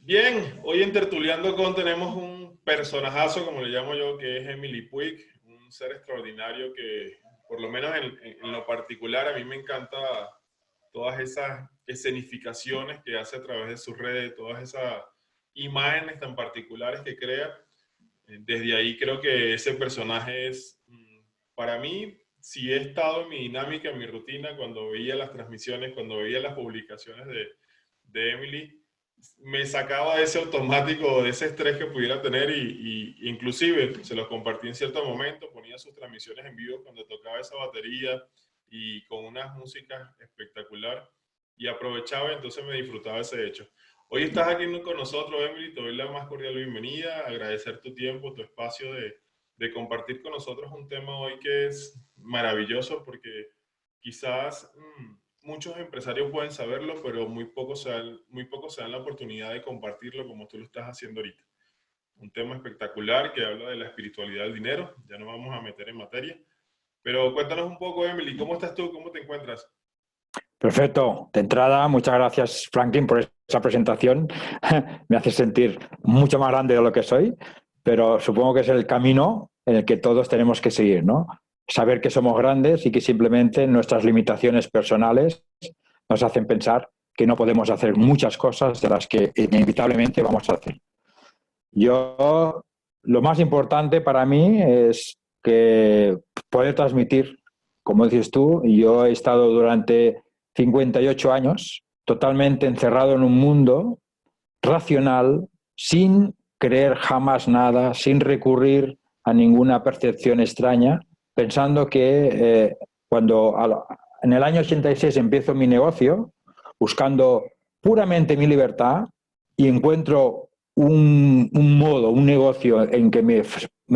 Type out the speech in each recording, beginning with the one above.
Bien, hoy en Tertuleando con tenemos un personajazo, como le llamo yo, que es Emily Puig, un ser extraordinario que, por lo menos en lo particular, a mí me encanta todas esas escenificaciones que hace a través de sus redes, todas esas imágenes tan particulares que crea. Desde ahí creo que ese personaje es, para mí, si he estado en mi dinámica, en mi rutina, cuando veía las transmisiones, cuando veía las publicaciones de Emily, me sacaba de ese automático, de ese estrés que pudiera tener y inclusive se los compartí en cierto momento, ponía sus transmisiones en vivo cuando tocaba esa batería y con unas músicas espectacular y aprovechaba, entonces me disfrutaba ese hecho. Hoy estás aquí con nosotros, Emily, te doy la más cordial bienvenida, agradecer tu tiempo, tu espacio de compartir con nosotros un tema hoy que es maravilloso porque quizás muchos empresarios pueden saberlo, pero muy pocos se dan la oportunidad de compartirlo como tú lo estás haciendo ahorita. Un tema espectacular que habla de la espiritualidad del dinero, ya nos vamos a meter en materia, pero cuéntanos un poco, Emily, ¿cómo estás tú? ¿Cómo te encuentras? Perfecto. De entrada, muchas gracias, Franklin, por esa presentación. Me hace sentir mucho más grande de lo que soy, pero supongo que es el camino en el que todos tenemos que seguir, ¿no? Saber que somos grandes y que simplemente nuestras limitaciones personales nos hacen pensar que no podemos hacer muchas cosas de las que inevitablemente vamos a hacer. Lo más importante para mí es que poder transmitir, como dices tú, yo he estado durante 58 años totalmente encerrado en un mundo racional, sin creer jamás nada, sin recurrir a ninguna percepción extraña, pensando que cuando en el año 86 empiezo mi negocio, buscando puramente mi libertad y encuentro un modo, un negocio en que me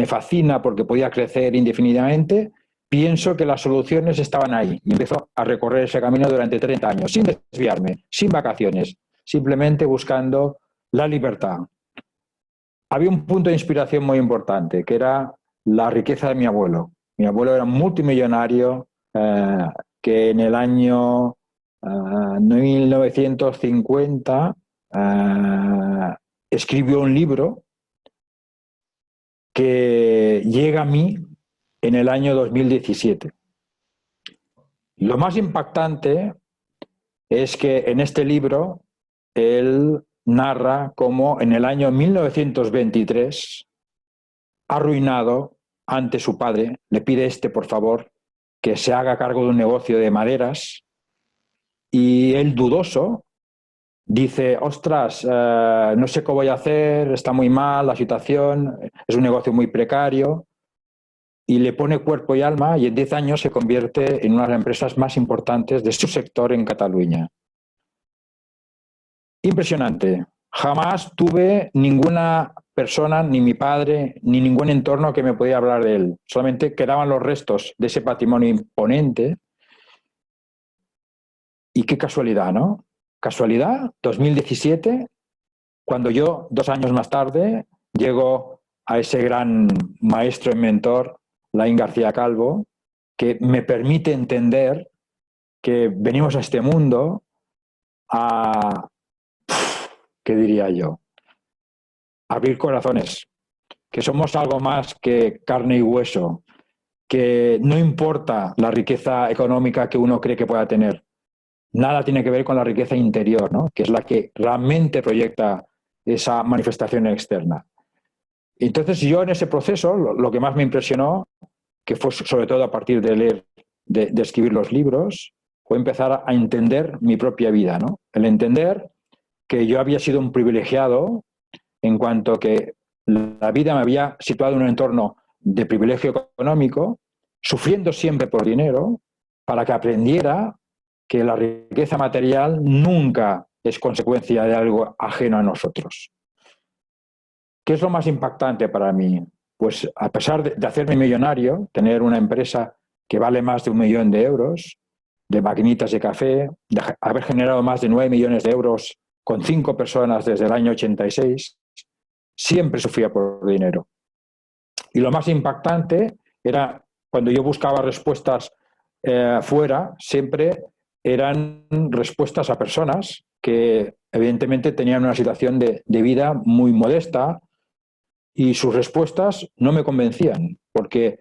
fascina porque podía crecer indefinidamente, pienso que las soluciones estaban ahí y empiezo a recorrer ese camino durante 30 años, sin desviarme, sin vacaciones, simplemente buscando la libertad. Había un punto de inspiración muy importante, que era la riqueza de mi abuelo. Mi abuelo era un multimillonario que en el año 1950 escribió un libro que llega a mí en el año 2017. Lo más impactante es que en este libro él narra cómo en el año 1923, arruinado ante su padre, le pide por favor, que se haga cargo de un negocio de maderas y él dudoso dice, ostras, no sé qué voy a hacer, está muy mal la situación, es un negocio muy precario y le pone cuerpo y alma y en 10 años se convierte en una de las empresas más importantes de su sector en Cataluña. Impresionante. Jamás tuve ninguna persona, ni mi padre, ni ningún entorno que me pudiera hablar de él. Solamente quedaban los restos de ese patrimonio imponente. Y qué casualidad, ¿no? Casualidad, 2017, cuando yo, 2 años más tarde, llego a ese gran maestro y mentor, Laín García Calvo, que me permite entender que venimos a este mundo a, ¿qué diría yo? Abrir corazones, que somos algo más que carne y hueso, que no importa la riqueza económica que uno cree que pueda tener, nada tiene que ver con la riqueza interior, ¿no? Que es la que realmente proyecta esa manifestación externa. Entonces yo en ese proceso, lo que más me impresionó, que fue sobre todo a partir de leer, de escribir los libros, fue empezar a entender mi propia vida, ¿no? El entender que yo había sido un privilegiado en cuanto que la vida me había situado en un entorno de privilegio económico, sufriendo siempre por dinero, para que aprendiera que la riqueza material nunca es consecuencia de algo ajeno a nosotros. ¿Qué es lo más impactante para mí? Pues a pesar de hacerme millonario, tener una empresa que vale más de 1 millón de euros, de maquinitas de café, de haber generado más de 9 millones de euros con 5 personas desde el año 86, siempre sufría por dinero. Y lo más impactante era cuando yo buscaba respuestas fuera, siempre eran respuestas a personas que evidentemente tenían una situación de vida muy modesta y sus respuestas no me convencían, porque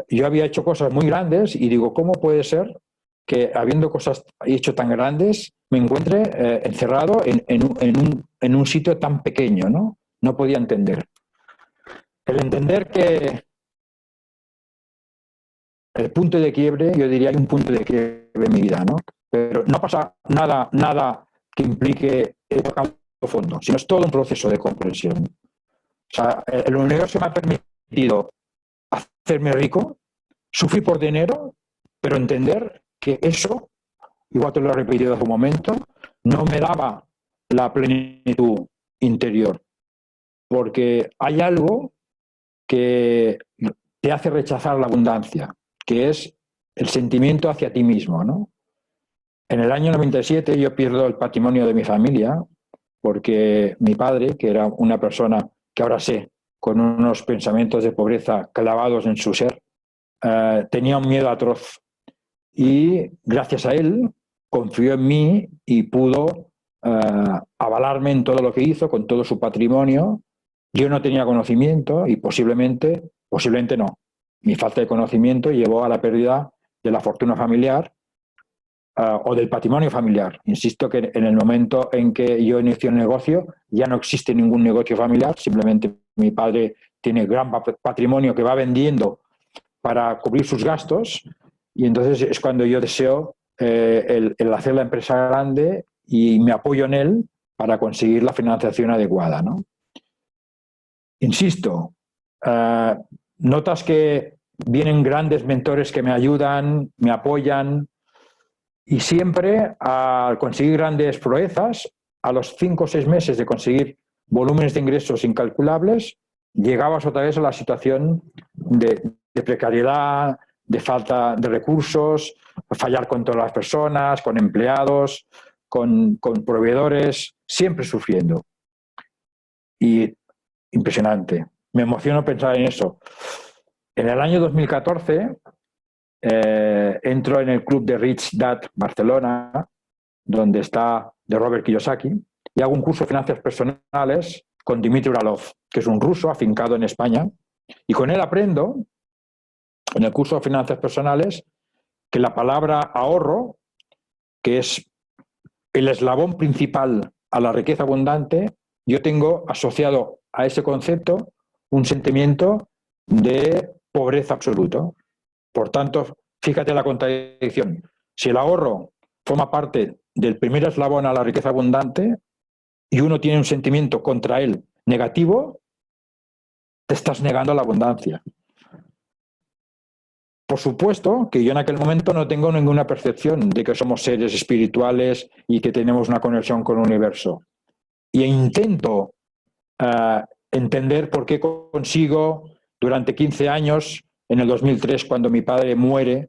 yo había hecho cosas muy grandes y digo, ¿cómo puede ser que habiendo cosas hecho tan grandes me encuentre encerrado en un sitio tan pequeño, ¿no? No podía entender. El entender que el punto de quiebre, yo diría, hay un punto de quiebre en mi vida, ¿no? Pero no pasa nada que implique el fondo, sino es todo un proceso de comprensión. O sea, el universo me ha permitido hacerme rico, sufrir por dinero, pero entender que eso, igual te lo he repetido hace un momento, no me daba la plenitud interior, porque hay algo que te hace rechazar la abundancia, que es el sentimiento hacia ti mismo, ¿no? En el año 97 yo pierdo el patrimonio de mi familia porque mi padre, que era una persona que ahora sé, con unos pensamientos de pobreza clavados en su ser, tenía un miedo atroz. Y gracias a él confió en mí y pudo avalarme en todo lo que hizo, con todo su patrimonio. Yo no tenía conocimiento y posiblemente no. Mi falta de conocimiento llevó a la pérdida de la fortuna familiar o del patrimonio familiar. Insisto que en el momento en que yo inicio un negocio ya no existe ningún negocio familiar, simplemente mi padre tiene gran patrimonio que va vendiendo para cubrir sus gastos y entonces es cuando yo deseo el hacer la empresa grande y me apoyo en él para conseguir la financiación adecuada, ¿no? Insisto, notas que vienen grandes mentores que me ayudan, me apoyan y siempre al conseguir grandes proezas, a los 5 o 6 meses de conseguir volúmenes de ingresos incalculables, llegabas otra vez a la situación de precariedad, de falta de recursos, fallar con todas las personas, con empleados, con proveedores, siempre sufriendo. Y impresionante. Me emociono pensar en eso. En el año 2014 entro en el club de Rich Dad Barcelona, donde está de Robert Kiyosaki, y hago un curso de finanzas personales con Dmitry Uralov, que es un ruso afincado en España, y con él aprendo, en el curso de finanzas personales, que la palabra ahorro, que es el eslabón principal a la riqueza abundante, yo tengo asociado a ese concepto un sentimiento de pobreza absoluto. Por tanto, fíjate la contradicción. Si el ahorro forma parte del primer eslabón a la riqueza abundante y uno tiene un sentimiento contra él negativo, te estás negando a la abundancia. Por supuesto que yo en aquel momento no tengo ninguna percepción de que somos seres espirituales y que tenemos una conexión con el universo. Y intento entender por qué consigo durante 15 años, en el 2003, cuando mi padre muere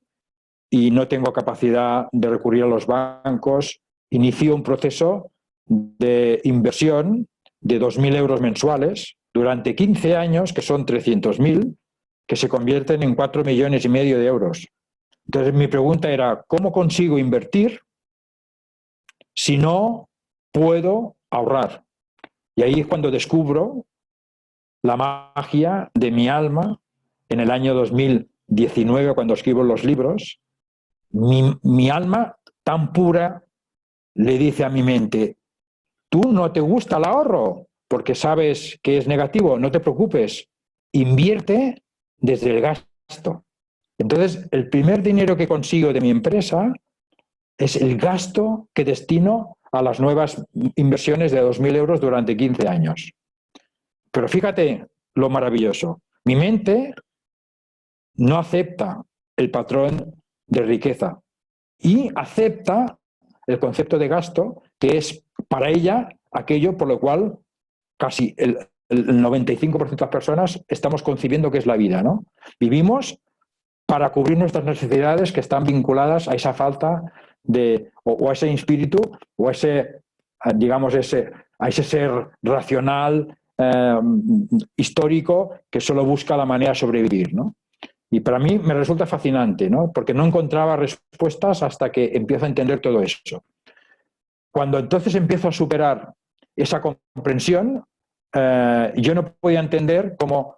y no tengo capacidad de recurrir a los bancos, inicio un proceso de inversión de 2.000 euros mensuales durante 15 años, que son 300.000, que se convierten en 4,5 millones de euros. Entonces mi pregunta era, ¿cómo consigo invertir si no puedo ahorrar? Y ahí es cuando descubro la magia de mi alma en el año 2019, cuando escribo los libros. Mi alma tan pura le dice a mi mente, tú no te gusta el ahorro porque sabes que es negativo, no te preocupes, invierte desde el gasto. Entonces, el primer dinero que consigo de mi empresa es el gasto que destino a las nuevas inversiones de 2.000 euros durante 15 años. Pero fíjate lo maravilloso. Mi mente no acepta el patrón de riqueza y acepta el concepto de gasto, que es para ella aquello por lo cual casi el 95% de las personas estamos concibiendo que es la vida, ¿no? Vivimos para cubrir nuestras necesidades que están vinculadas a esa falta de, o a ese espíritu, o a ese, digamos, a ese ser racional, histórico, que solo busca la manera de sobrevivir, ¿no? Y para mí me resulta fascinante, ¿no? Porque no encontraba respuestas hasta que empiezo a entender todo eso. Cuando entonces empiezo a superar esa comprensión, yo no podía entender cómo,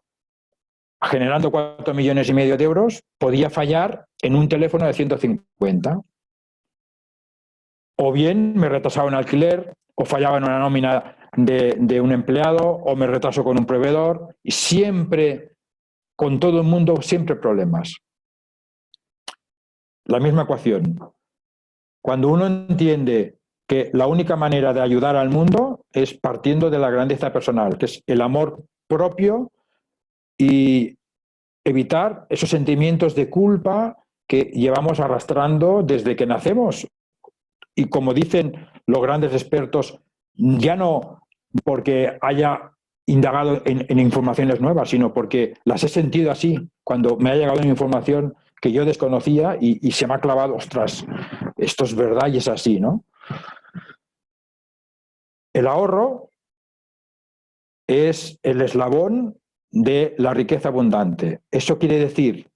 generando 4,5 millones de euros, podía fallar en un teléfono de 150. O bien me retrasaba en alquiler, o fallaba en una nómina de un empleado, o me retraso con un proveedor, y siempre, con todo el mundo, siempre problemas. La misma ecuación. Cuando uno entiende que la única manera de ayudar al mundo es partiendo de la grandeza personal, que es el amor propio, y evitar esos sentimientos de culpa que llevamos arrastrando desde que nacemos. Y como dicen los grandes expertos, ya no porque haya indagado en informaciones nuevas, sino porque las he sentido así, cuando me ha llegado una información que yo desconocía y se me ha clavado, ostras, esto es verdad y es así, ¿no? El ahorro es el eslabón de la riqueza abundante. Eso quiere decir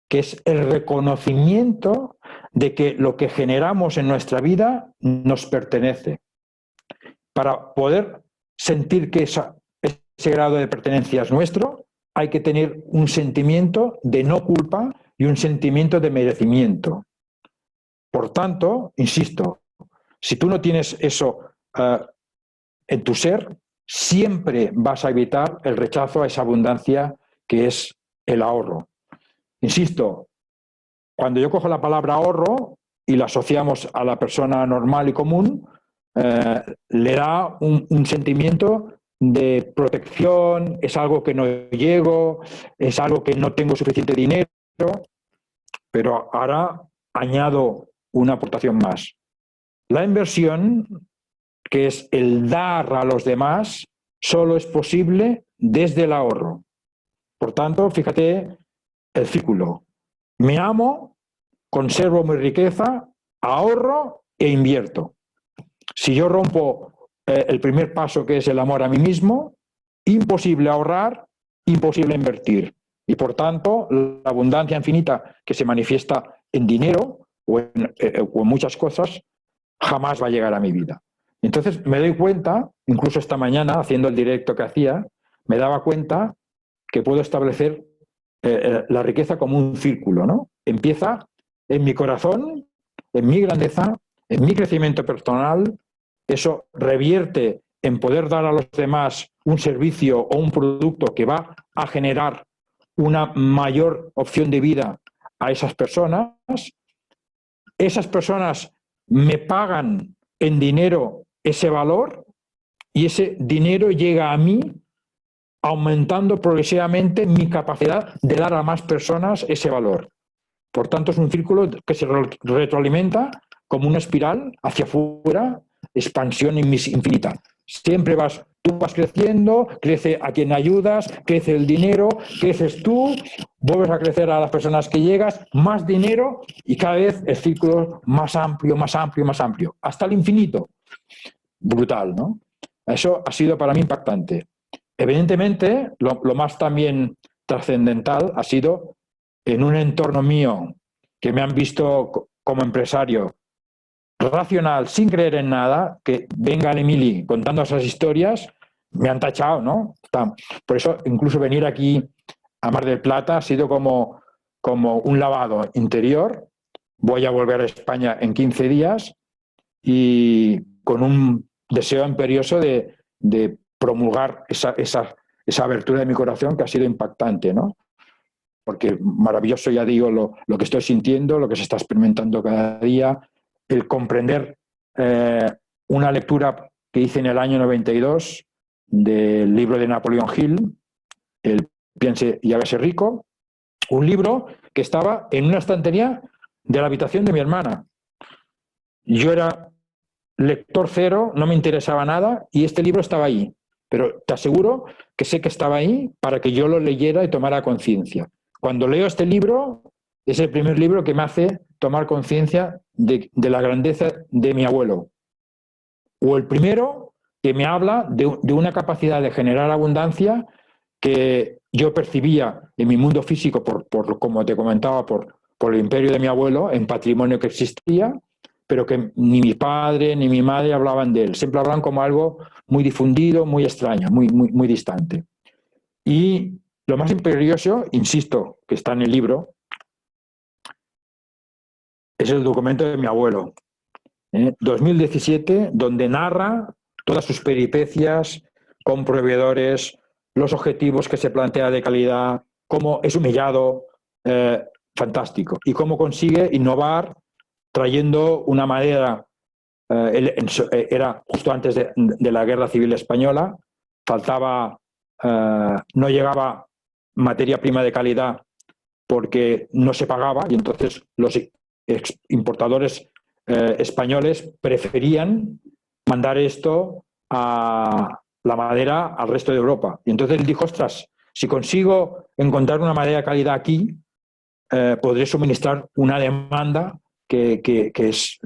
que es el reconocimiento de que lo que generamos en nuestra vida nos pertenece. Para poder sentir que ese grado de pertenencia es nuestro, hay que tener un sentimiento de no culpa y un sentimiento de merecimiento. Por tanto, insisto, si tú no tienes eso en tu ser, siempre vas a evitar el rechazo a esa abundancia que es el ahorro. Insisto, cuando yo cojo la palabra ahorro y la asociamos a la persona normal y común, le da un sentimiento de protección, es algo que no llego, es algo que no tengo suficiente dinero, pero ahora añado una aportación más. La inversión, que es el dar a los demás, solo es posible desde el ahorro. Por tanto, fíjate el círculo. Me amo, conservo mi riqueza, ahorro e invierto. Si yo rompo el primer paso, que es el amor a mí mismo, imposible ahorrar, imposible invertir. Y por tanto, la abundancia infinita que se manifiesta en dinero o en muchas cosas, jamás va a llegar a mi vida. Entonces me doy cuenta, incluso esta mañana, haciendo el directo que hacía, me daba cuenta que puedo establecer la riqueza como un círculo, ¿no? Empieza en mi corazón, en mi grandeza, en mi crecimiento personal. Eso revierte en poder dar a los demás un servicio o un producto que va a generar una mayor opción de vida a esas personas. Esas personas me pagan en dinero ese valor y ese dinero llega a mí aumentando progresivamente mi capacidad de dar a más personas ese valor. Por tanto, es un círculo que se retroalimenta como una espiral hacia afuera, expansión infinita. Siempre tú vas creciendo, crece a quien ayudas, crece el dinero, creces tú, vuelves a crecer a las personas que llegas, más dinero y cada vez el círculo más amplio, más amplio, más amplio, hasta el infinito. Brutal, ¿no? Eso ha sido para mí impactante. Evidentemente, lo más también trascendental ha sido en un entorno mío que me han visto como empresario racional, sin creer en nada, que venga Emili contando esas historias, me han tachado, ¿no? Por eso, incluso venir aquí a Mar del Plata ha sido como un lavado interior. Voy a volver a España en 15 días y con un deseo imperioso de promulgar esa abertura de mi corazón que ha sido impactante, ¿no? Porque maravilloso, ya digo, lo que estoy sintiendo, lo que se está experimentando cada día, el comprender una lectura que hice en el año 92 del libro de Napoleón Hill, el Piense y hágase rico, un libro que estaba en una estantería de la habitación de mi hermana. Yo era lector cero, no me interesaba nada y este libro estaba ahí. Pero te aseguro que sé que estaba ahí para que yo lo leyera y tomara conciencia. Cuando leo este libro, es el primer libro que me hace tomar conciencia de la grandeza de mi abuelo. O el primero que me habla de una capacidad de generar abundancia que yo percibía en mi mundo físico, como te comentaba, por el imperio de mi abuelo, en patrimonio que existía, pero que ni mi padre ni mi madre hablaban de él. Siempre hablaban como algo muy difundido, muy extraño, muy distante. Y lo más imperioso, insisto, que está en el libro, es el documento de mi abuelo, 2017, donde narra todas sus peripecias con proveedores, los objetivos que se plantea de calidad, cómo es humillado, fantástico, y cómo consigue innovar trayendo una madera, era justo antes de la Guerra Civil Española, faltaba, no llegaba materia prima de calidad porque no se pagaba, y entonces los importadores españoles preferían mandar esto a la madera al resto de Europa. Y entonces él dijo, ostras, si consigo encontrar una madera de calidad aquí, podré suministrar una demanda que es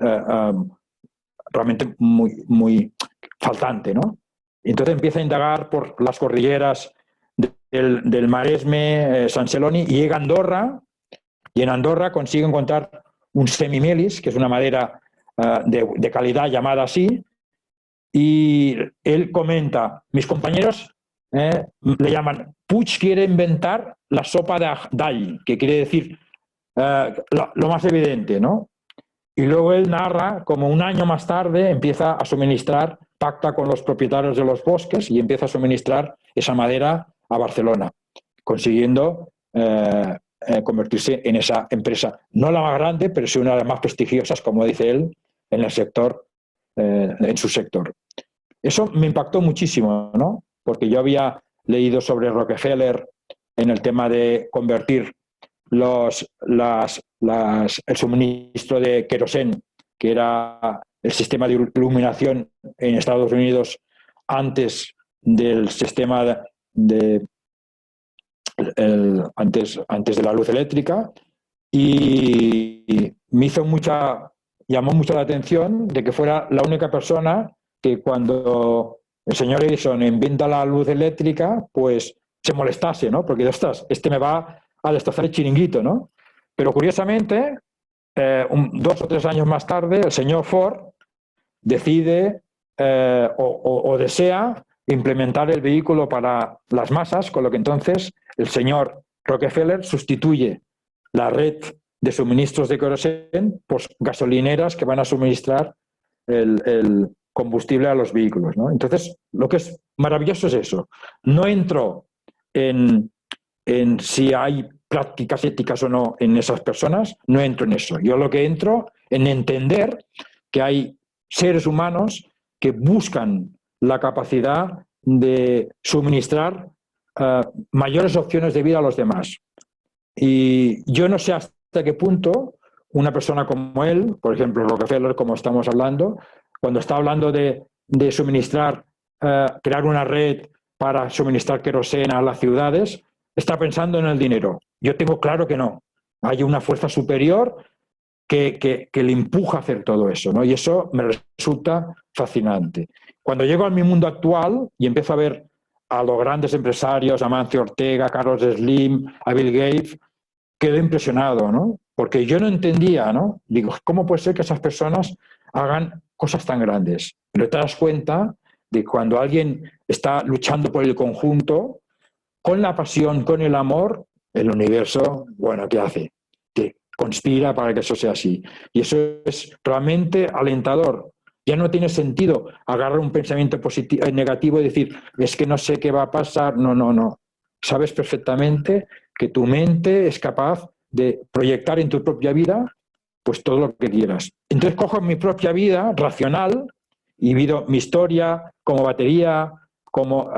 realmente muy faltante, ¿no? Y entonces empieza a indagar por las cordilleras del Maresme, San Celoni, y llega a Andorra, y en Andorra consigue encontrar un semimelis, que es una madera de calidad llamada así, y él comenta, mis compañeros le llaman, Puig quiere inventar la sopa d'all, que quiere decir lo más evidente, ¿no? Y luego él narra como un año más tarde empieza a suministrar, pacta con los propietarios de los bosques y empieza a suministrar esa madera a Barcelona, consiguiendo convertirse en esa empresa, no la más grande, pero sí una de las más prestigiosas, como dice él, en el sector, en su sector. Eso me impactó muchísimo, ¿no? Porque yo había leído sobre Rockefeller en el tema de convertir el suministro de querosén, que era el sistema de iluminación en Estados Unidos antes del sistema antes de la luz eléctrica, y llamó mucho la atención de que fuera la única persona que cuando el señor Edison inventa la luz eléctrica, pues se molestase, ¿no? Porque, ostras, me va a destrozar el chiringuito, ¿no? Pero curiosamente, 2 o 3 años más tarde, el señor Ford decide o desea implementar el vehículo para las masas, con lo que entonces el señor Rockefeller sustituye la red de suministros de querosén por gasolineras que van a suministrar el combustible a los vehículos, ¿no? Entonces, lo que es maravilloso es eso. No entro en si hay prácticas éticas o no en esas personas, no entro en eso. Yo lo que entro en entender que hay seres humanos que buscan la capacidad de suministrar mayores opciones de vida a los demás. Y yo no sé hasta qué punto una persona como él, por ejemplo Rockefeller, como estamos hablando, cuando está hablando de suministrar, crear una red para suministrar queroseno a las ciudades, está pensando en el dinero. Yo tengo claro que no. Hay una fuerza superior que le empuja a hacer todo eso, ¿no? Y eso me resulta fascinante. Cuando llego a mi mundo actual y empiezo a ver a los grandes empresarios, a Amancio Ortega, a Carlos Slim, a Bill Gates, quedo impresionado, ¿no? Porque yo no entendía, ¿no? Digo, ¿cómo puede ser que esas personas hagan cosas tan grandes? Pero te das cuenta de cuando alguien está luchando por el conjunto, con la pasión, con el amor, el universo, bueno, ¿qué hace? Te conspira para que eso sea así. Y eso es realmente alentador. Ya no tiene sentido agarrar un pensamiento positivo, negativo y decir, es que no sé qué va a pasar. No, no, no. Sabes perfectamente que tu mente es capaz de proyectar en tu propia vida pues todo lo que quieras. Entonces cojo mi propia vida racional y vivo mi historia como batería, como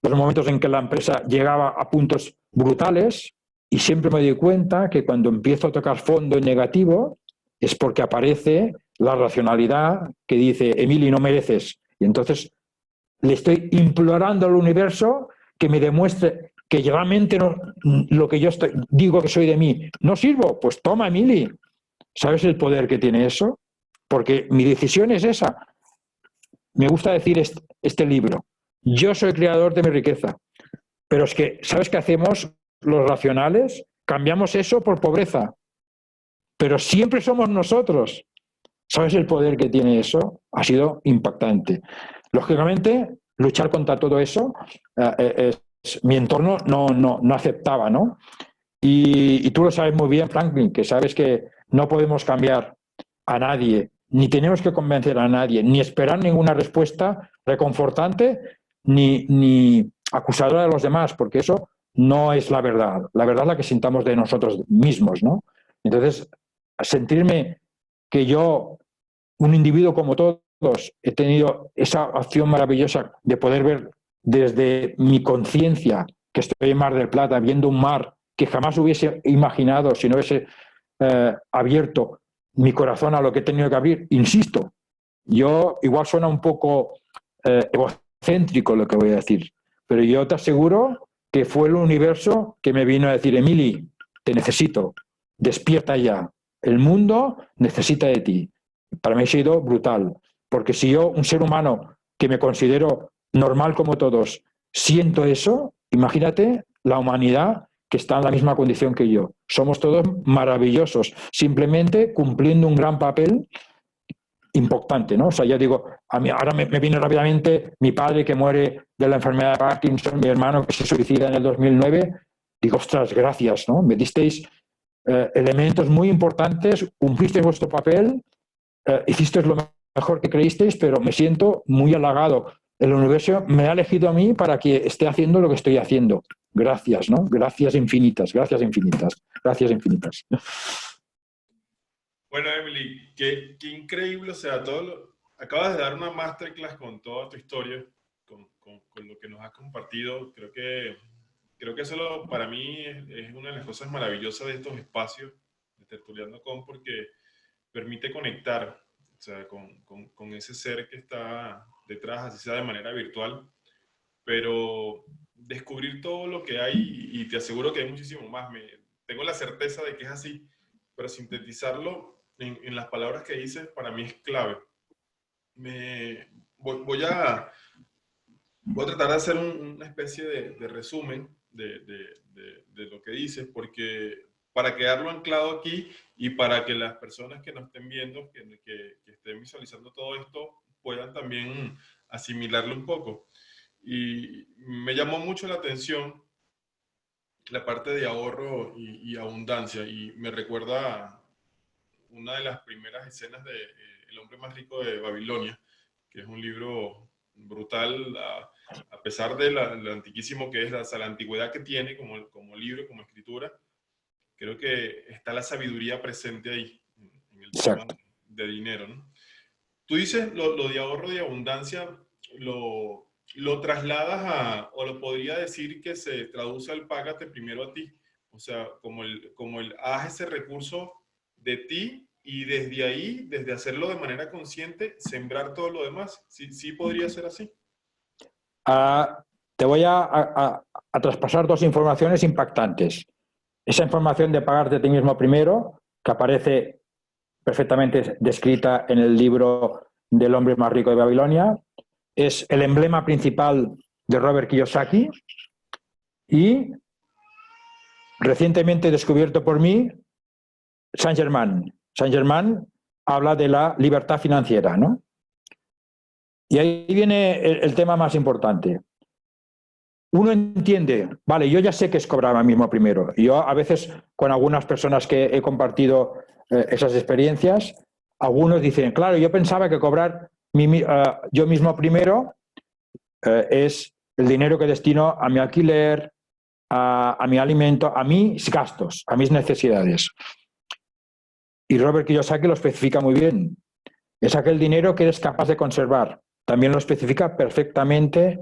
los momentos en que la empresa llegaba a puntos brutales, y siempre me doy cuenta que cuando empiezo a tocar fondo en negativo es porque aparece la racionalidad que dice, Emili, no mereces. Y entonces le estoy implorando al universo que me demuestre que realmente no, lo que yo digo que soy de mí no sirvo. Pues toma, Emili. ¿Sabes el poder que tiene eso? Porque mi decisión es esa. Me gusta decir este libro. Yo soy creador de mi riqueza. Pero es que, ¿sabes qué hacemos los racionales? Cambiamos eso por pobreza. Pero siempre somos nosotros. ¿Sabes el poder que tiene eso? Ha sido impactante. Lógicamente, luchar contra todo eso, mi entorno no aceptaba, ¿no? Y tú lo sabes muy bien, Franklin, que sabes que no podemos cambiar a nadie, ni tenemos que convencer a nadie, ni esperar ninguna respuesta reconfortante, ni acusadora de los demás, porque eso no es la verdad. La verdad es la que sintamos de nosotros mismos, ¿no? Entonces, sentirme que yo, un individuo como todos, he tenido esa opción maravillosa de poder ver desde mi conciencia que estoy en Mar del Plata, viendo un mar que jamás hubiese imaginado si no hubiese abierto mi corazón a lo que he tenido que abrir. Insisto, yo igual suena un poco egocéntrico lo que voy a decir, pero yo te aseguro que fue el universo que me vino a decir, Emili, te necesito, despierta ya, el mundo necesita de ti. Para mí ha sido brutal, porque si yo, un ser humano que me considero normal como todos, siento eso, imagínate la humanidad que está en la misma condición que yo. Somos todos maravillosos, simplemente cumpliendo un gran papel importante, ¿no? O sea, ya digo, a mí ahora me viene rápidamente mi padre que muere de la enfermedad de Parkinson, mi hermano que se suicida en el 2009. Digo, ostras, gracias, ¿no? Me disteis elementos muy importantes, cumplisteis vuestro papel, hicisteis lo mejor que creísteis, pero me siento muy halagado. El universo me ha elegido a mí para que esté haciendo lo que estoy haciendo. Gracias, ¿no? Gracias infinitas, gracias infinitas, gracias infinitas. Bueno, Emily, qué increíble, o sea, acabas de dar una masterclass con toda tu historia, con lo que nos has compartido. Creo que eso para mí es una de las cosas maravillosas de estos espacios de Tertuliando con, porque permite conectar, o sea, con ese ser que está detrás, así sea de manera virtual, pero descubrir todo lo que hay, y te aseguro que hay muchísimo más. Tengo la certeza de que es así, pero sintetizarlo en las palabras que dices para mí es clave. Me, voy, voy a, Voy a tratar de hacer una especie de resumen de lo que dices, porque para quedarlo anclado aquí y para que las personas que nos estén viendo, que estén visualizando todo esto, puedan también asimilarlo un poco. Y me llamó mucho la atención la parte de ahorro y abundancia, y me recuerda una de las primeras escenas de El hombre más rico de Babilonia, que es un libro brutal, a pesar de lo antiquísimo que es, la antigüedad que tiene como libro, como escritura. Creo que está la sabiduría presente ahí, en el tema Exacto. de dinero, ¿no? Tú dices lo de ahorro y abundancia, lo trasladas o lo podría decir que se traduce al págate primero a ti. O sea, como el haz ese recurso de ti y desde ahí, desde hacerlo de manera consciente, sembrar todo lo demás. Sí, sí podría ser así. Te voy a traspasar dos informaciones impactantes. Esa información de pagarte a ti mismo primero, que aparece perfectamente descrita en el libro del hombre más rico de Babilonia, es el emblema principal de Robert Kiyosaki y recientemente descubierto por mí, Saint-Germain. Saint-Germain habla de la libertad financiera, ¿no? Y ahí viene el tema más importante. Uno entiende, vale, yo ya sé que es cobrar a mí mismo primero. Yo a veces con algunas personas que he compartido esas experiencias, algunos dicen, claro, yo pensaba que cobrar yo mismo primero es el dinero que destino a mi alquiler, a mi alimento, a mis gastos, a mis necesidades. Y Robert Kiyosaki lo especifica muy bien. Es aquel dinero que eres capaz de conservar. También lo especifica perfectamente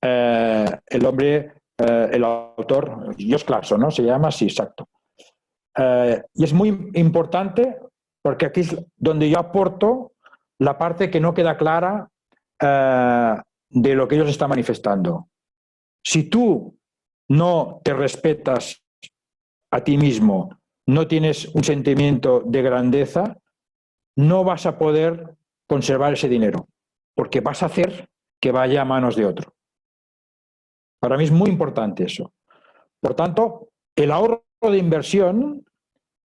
el hombre, el autor, Josh Clarkson, ¿no? Se llama así, exacto. Y es muy importante porque aquí es donde yo aporto la parte que no queda clara de lo que ellos están manifestando. Si tú no te respetas a ti mismo, no tienes un sentimiento de grandeza, no vas a poder conservar ese dinero, porque vas a hacer que vaya a manos de otro. Para mí es muy importante eso. Por tanto, el ahorro de inversión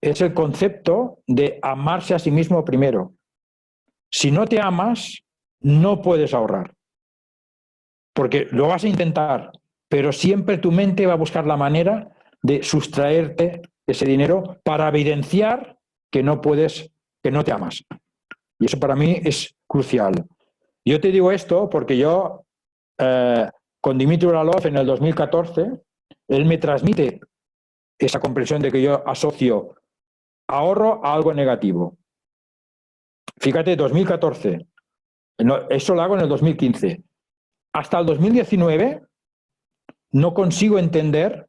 es el concepto de amarse a sí mismo primero. Si no te amas, no puedes ahorrar. Porque lo vas a intentar, pero siempre tu mente va a buscar la manera de sustraerte ese dinero para evidenciar que no puedes, que no te amas. Y eso para mí es crucial. Yo te digo esto porque yo, con Dimitri Uralov en el 2014, él me transmite esa comprensión de que yo asocio ahorro a algo negativo. Fíjate, 2014. Eso lo hago en el 2015. Hasta el 2019 no consigo entender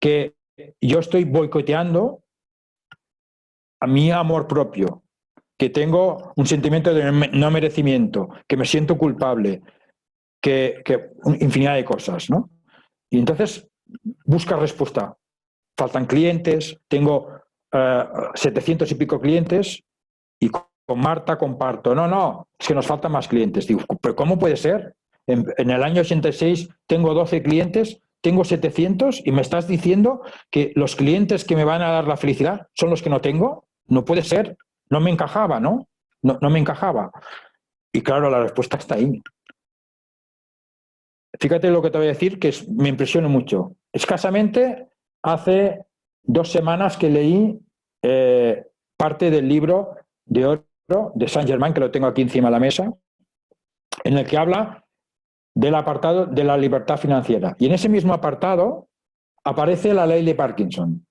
que yo estoy boicoteando a mi amor propio, que tengo un sentimiento de no merecimiento, que me siento culpable, que infinidad de cosas, ¿no? Y entonces busca respuesta. Faltan clientes, tengo 700 y pico clientes y con Marta comparto. No, es que nos faltan más clientes. Digo, ¿pero cómo puede ser? En el año 86 tengo 12 clientes, tengo 700 y me estás diciendo que los clientes que me van a dar la felicidad son los que no tengo. No puede ser. No me encajaba, ¿no? No me encajaba. Y claro, la respuesta está ahí. Fíjate lo que te voy a decir, que me impresiona mucho. Escasamente hace 2 semanas que leí parte del libro de oro de Saint-Germain, que lo tengo aquí encima de la mesa, en el que habla del apartado de la libertad financiera. Y en ese mismo apartado aparece la ley de Parkinson.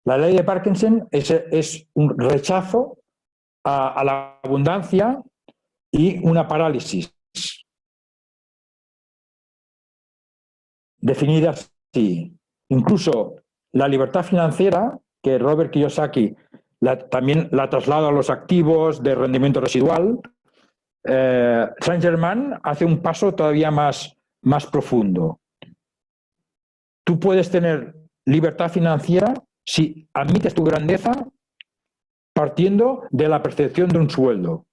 La ley de Parkinson es un rechazo a la abundancia y una parálisis. Definida así. Incluso la libertad financiera, que Robert Kiyosaki también la traslada a los activos de rendimiento residual, Saint-Germain hace un paso todavía más profundo. Tú puedes tener libertad financiera si admites tu grandeza partiendo de la percepción de un sueldo.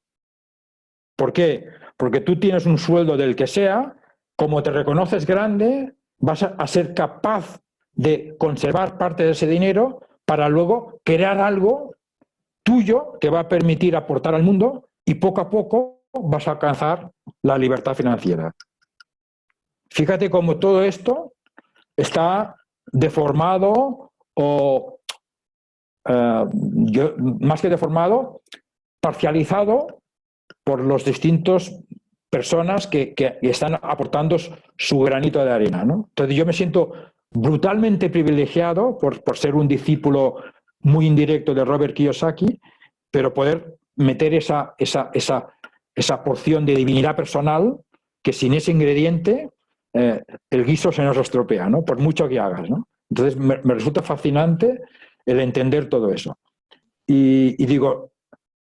¿Por qué? Porque tú tienes un sueldo del que sea, como te reconoces grande, vas a ser capaz de conservar parte de ese dinero para luego crear algo tuyo que va a permitir aportar al mundo y poco a poco vas a alcanzar la libertad financiera. Fíjate cómo todo esto está deformado o, más que deformado, parcializado por los distintos personas que están aportando su granito de arena, ¿no? Entonces yo me siento brutalmente privilegiado por ser un discípulo muy indirecto de Robert Kiyosaki, pero poder meter esa porción de divinidad personal que sin ese ingrediente el guiso se nos estropea, ¿no? Por mucho que hagas, ¿no? Entonces me resulta fascinante el entender todo eso. Y digo,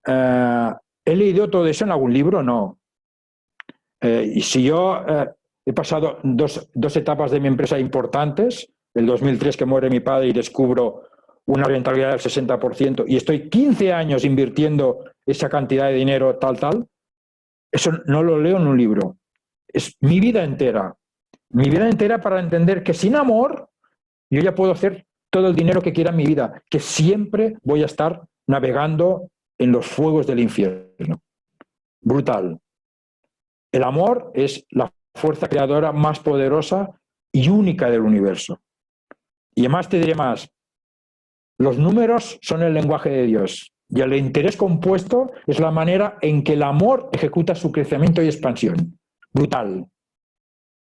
¿he leído todo eso en algún libro? No. Y si yo he pasado dos etapas de mi empresa importantes, el 2003 que muere mi padre y descubro una rentabilidad del 60% y estoy 15 años invirtiendo esa cantidad de dinero tal, eso no lo leo en un libro. Es mi vida entera para entender que sin amor yo ya puedo hacer todo el dinero que quiera en mi vida, que siempre voy a estar navegando en los fuegos del infierno. Brutal. El amor es la fuerza creadora más poderosa y única del universo. Y además te diré más, los números son el lenguaje de Dios y el interés compuesto es la manera en que el amor ejecuta su crecimiento y expansión. Brutal.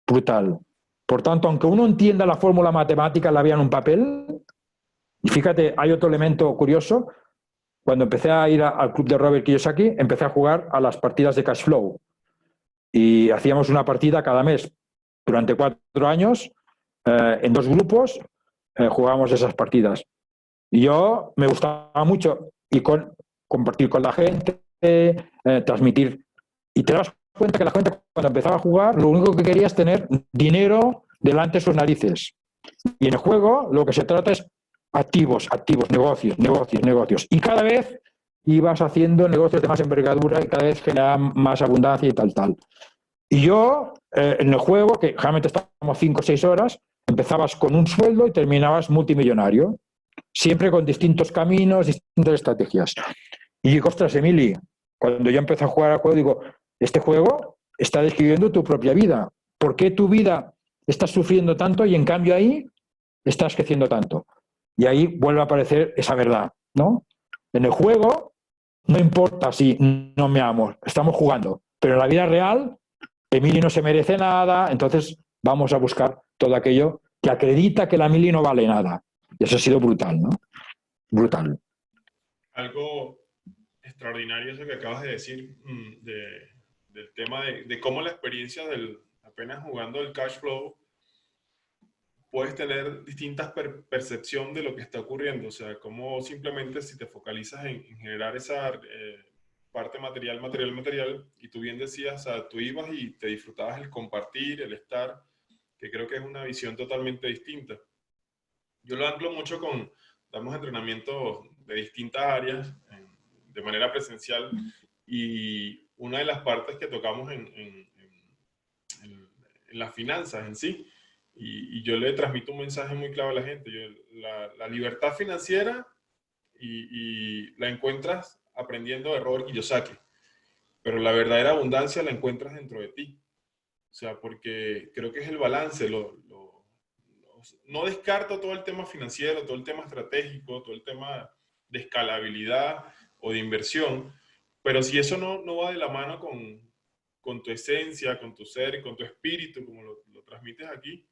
Brutal. Por tanto, aunque uno entienda la fórmula matemática, la vea en un papel, y fíjate, hay otro elemento curioso, cuando empecé a ir al club de Robert Kiyosaki, empecé a jugar a las partidas de cash flow. Y hacíamos una partida cada mes. Durante 4 años, en 2 grupos, jugábamos esas partidas. Y yo me gustaba mucho y compartir con la gente, transmitir. Y te das cuenta que la gente cuando empezaba a jugar, lo único que quería es tener dinero delante de sus narices. Y en el juego lo que se trata es activos, negocios. Y cada vez ibas haciendo negocios de más envergadura y cada vez generaban más abundancia y tal. Y yo, en el juego, que generalmente estábamos 5 o 6 horas, empezabas con un sueldo y terminabas multimillonario. Siempre con distintos caminos, distintas estrategias. Y digo, ostras, Emili, Cuando yo empecé a jugar al juego, digo, este juego está describiendo tu propia vida. ¿Por qué tu vida estás sufriendo tanto y en cambio ahí estás creciendo tanto? Y ahí vuelve a aparecer esa verdad, ¿no? En el juego no importa si no me amo, estamos jugando, pero en la vida real Emily no se merece nada, entonces vamos a buscar todo aquello que acredita que la Emily no vale nada. Y eso ha sido brutal, ¿no? Brutal. Algo extraordinario eso que acabas de decir, del tema de cómo la experiencia del apenas jugando el cash flow puedes tener distintas percepción de lo que está ocurriendo. O sea, cómo simplemente si te focalizas en generar esa parte material, y tú bien decías, o sea, tú ibas y te disfrutabas el compartir, el estar, que creo que es una visión totalmente distinta. Yo lo anclo mucho con, damos entrenamiento de distintas áreas de manera presencial, y una de las partes que tocamos en las finanzas en sí, y yo le transmito un mensaje muy claro a la gente. La libertad financiera y la encuentras aprendiendo de Robert Kiyosaki, pero la verdadera abundancia la encuentras dentro de ti. O sea, porque creo que es el balance. No descarto todo el tema financiero, todo el tema estratégico, todo el tema de escalabilidad o de inversión, pero si eso no va de la mano con tu esencia, con tu ser, con tu espíritu, como lo transmites aquí,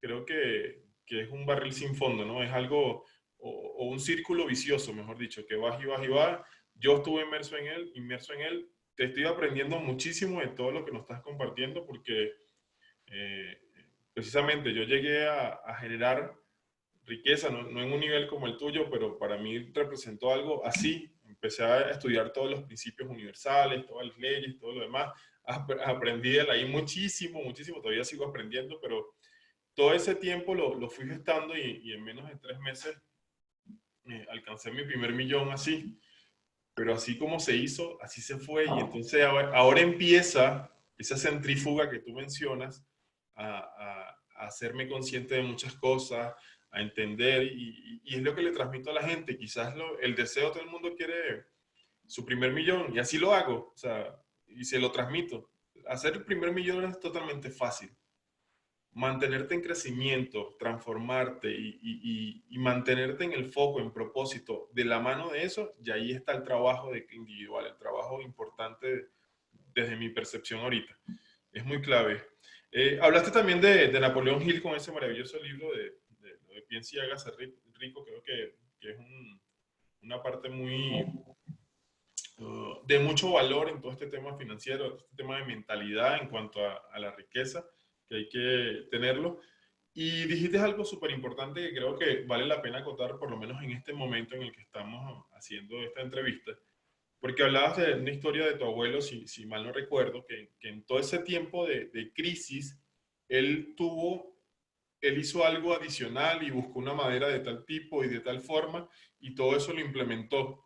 creo que es un barril sin fondo, ¿no? Es algo, o un círculo vicioso, mejor dicho, que vas y vas y vas. Yo estuve inmerso en él. Te estoy aprendiendo muchísimo de todo lo que nos estás compartiendo, porque eh, precisamente yo llegué a generar riqueza, no en un nivel como el tuyo, pero para mí representó algo así. Empecé a estudiar todos los principios universales, todas las leyes, todo lo demás. Aprendí de ahí muchísimo, muchísimo. Todavía sigo aprendiendo, pero todo ese tiempo lo fui gestando, y en menos de 3 meses alcancé mi primer millón así. Pero así como se hizo, así se fue. Y entonces ahora empieza esa centrífuga que tú mencionas a hacerme consciente de muchas cosas, a entender, y es lo que le transmito a la gente. Quizás el deseo, todo el mundo quiere su primer millón, y así lo hago, o sea, y se lo transmito. Hacer el primer millón es totalmente fácil. Mantenerte en crecimiento, transformarte y mantenerte en el foco, en propósito, de la mano de eso, y ahí está el trabajo individual, el trabajo importante desde mi percepción ahorita. Es muy clave. Hablaste también de Napoleón Hill con ese maravilloso libro de Piense y hágase rico. Creo que es una parte muy de mucho valor en todo este tema financiero, este tema de mentalidad en cuanto a la riqueza, que hay que tenerlo. Y dijiste algo súper importante que creo que vale la pena acotar, por lo menos en este momento en el que estamos haciendo esta entrevista, porque hablabas de una historia de tu abuelo, si mal no recuerdo, que en todo ese tiempo de crisis, él él hizo algo adicional y buscó una madera de tal tipo y de tal forma, y todo eso lo implementó.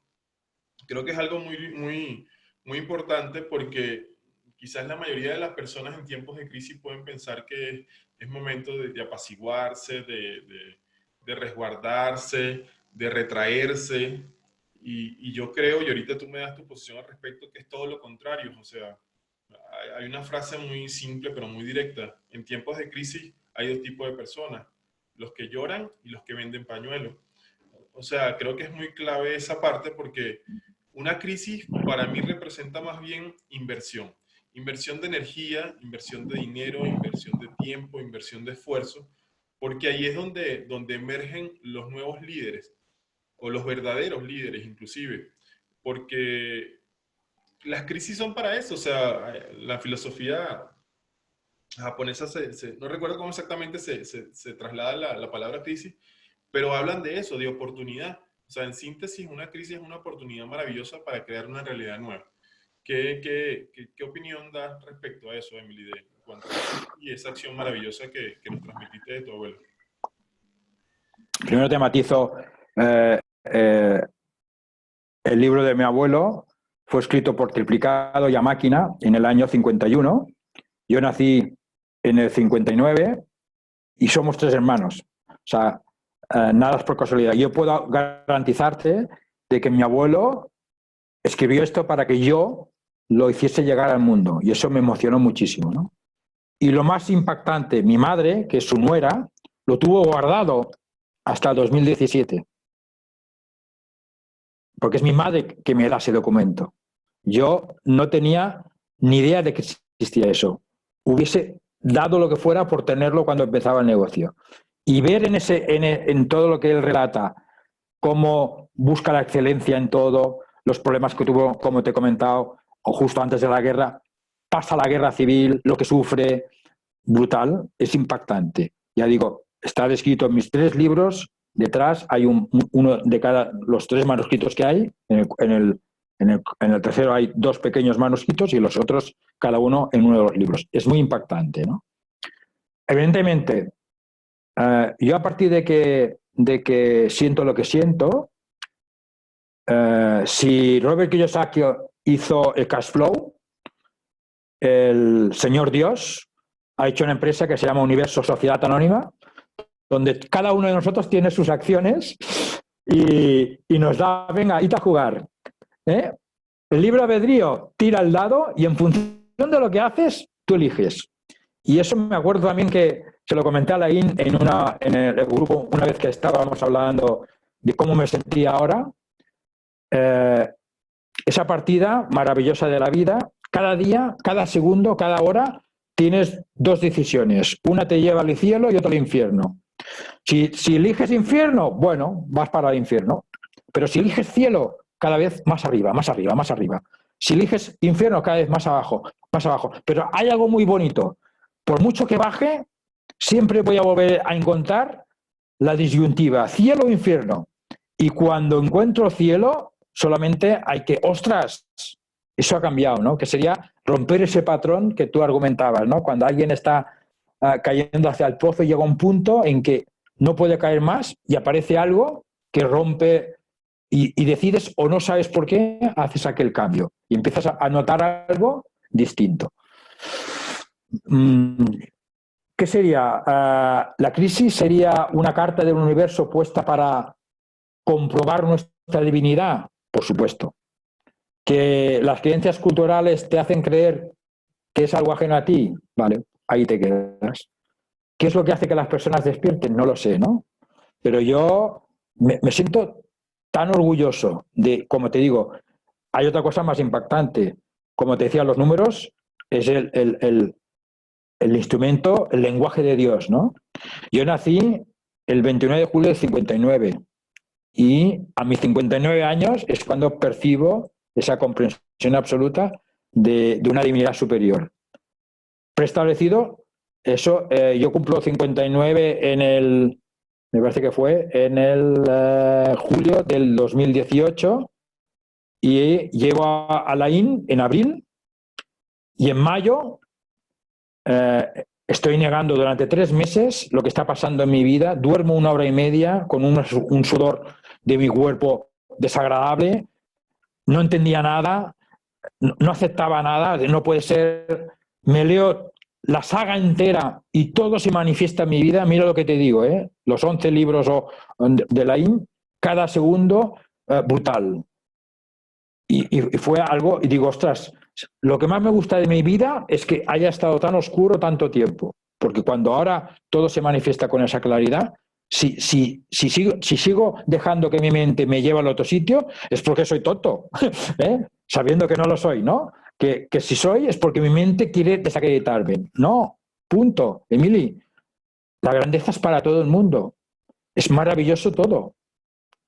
Creo que es algo muy importante, porque quizás la mayoría de las personas en tiempos de crisis pueden pensar que es momento de apaciguarse, de resguardarse, de retraerse. Y yo creo, y ahorita tú me das tu posición al respecto, que es todo lo contrario. O sea, hay una frase muy simple pero muy directa. En tiempos de crisis hay dos tipos de personas: los que lloran y los que venden pañuelos. O sea, creo que es muy clave esa parte, porque una crisis para mí representa más bien inversión. Inversión de energía, inversión de dinero, inversión de tiempo, inversión de esfuerzo, porque ahí es donde emergen los nuevos líderes, o los verdaderos líderes inclusive, porque las crisis son para eso. O sea, la filosofía japonesa, no recuerdo cómo exactamente se traslada la palabra crisis, pero hablan de eso, de oportunidad. O sea, en síntesis, una crisis es una oportunidad maravillosa para crear una realidad nueva. ¿Qué opinión das respecto a eso, Emily, en cuanto a eso y esa acción maravillosa que nos transmitiste de tu abuelo? Primero te matizo, eh, eh, el libro de mi abuelo fue escrito por triplicado y a máquina en el año 51. Yo nací en el 59 y somos 3 hermanos. O sea, nada es por casualidad. Yo puedo garantizarte de que mi abuelo escribió esto para que yo lo hiciese llegar al mundo, y eso me emocionó muchísimo, ¿no? Y lo más impactante, mi madre, que es su nuera, lo tuvo guardado hasta el 2017, porque es mi madre que me da ese documento. Yo no tenía ni idea de que existía eso. Hubiese dado lo que fuera por tenerlo cuando empezaba el negocio. Y ver en todo lo que él relata, cómo busca la excelencia en todo, los problemas que tuvo, como te he comentado, o justo antes de la guerra, pasa la guerra civil, lo que sufre, brutal, es impactante. Ya digo, está descrito en mis 3 libros, detrás hay uno de los 3 manuscritos que hay, en el tercero hay 2 pequeños manuscritos y los otros, cada uno en uno de los libros. Es muy impactante, ¿no? Evidentemente, yo a partir de que siento lo que siento, si Robert Kiyosaki hizo el cash flow, el señor Dios ha hecho una empresa que se llama Universo Sociedad Anónima, donde cada uno de nosotros tiene sus acciones y nos da, venga, id a jugar. El libre albedrío, tira el dado y en función de lo que haces, tú eliges. Y eso me acuerdo también que se lo comenté a Laín en el grupo una vez que estábamos hablando de cómo me sentía ahora. Esa partida maravillosa de la vida, cada día, cada segundo, cada hora, tienes 2 decisiones. Una te lleva al cielo y otra al infierno. Si eliges infierno, bueno, vas para el infierno. Pero si eliges cielo, cada vez más arriba, más arriba, más arriba. Si eliges infierno, cada vez más abajo, más abajo. Pero hay algo muy bonito. Por mucho que baje, siempre voy a volver a encontrar la disyuntiva, cielo o infierno. Y cuando encuentro cielo, solamente hay que, ostras, eso ha cambiado, ¿no? Que sería romper ese patrón que tú argumentabas, ¿no? Cuando alguien está cayendo hacia el pozo y llega un punto en que no puede caer más y aparece algo que rompe y decides o no sabes por qué, haces aquel cambio y empiezas a notar algo distinto. ¿Qué sería? La crisis sería una carta del universo puesta para comprobar nuestra divinidad, por supuesto. Que las creencias culturales te hacen creer que es algo ajeno a ti, vale, ahí te quedas. ¿Qué es lo que hace que las personas despierten? No lo sé, ¿no? Pero yo me siento tan orgulloso de, como te digo, hay otra cosa más impactante. Como te decía, los números es el instrumento, el lenguaje de Dios, ¿no? Yo nací el 29 de julio del 59 y a mis 59 años es cuando percibo esa comprensión absoluta de una divinidad superior. Preestablecido, eso, yo cumplo 59 me parece que fue en el julio del 2018 y llego a Laín en abril y en mayo estoy negando durante 3 meses lo que está pasando en mi vida, duermo 1 hora y media con un sudor de mi cuerpo desagradable, no entendía nada, no aceptaba nada, no puede ser, me leo la saga entera y todo se manifiesta en mi vida, mira lo que te digo, los 11 libros de Laín, cada segundo brutal. Y fue algo, y digo, ostras, lo que más me gusta de mi vida es que haya estado tan oscuro tanto tiempo, porque cuando ahora todo se manifiesta con esa claridad, si sigo dejando que mi mente me lleve al otro sitio, es porque soy tonto, sabiendo que no lo soy, ¿no? Que si soy es porque mi mente quiere desacreditarme. No, punto. Emili, la grandeza es para todo el mundo. Es maravilloso todo.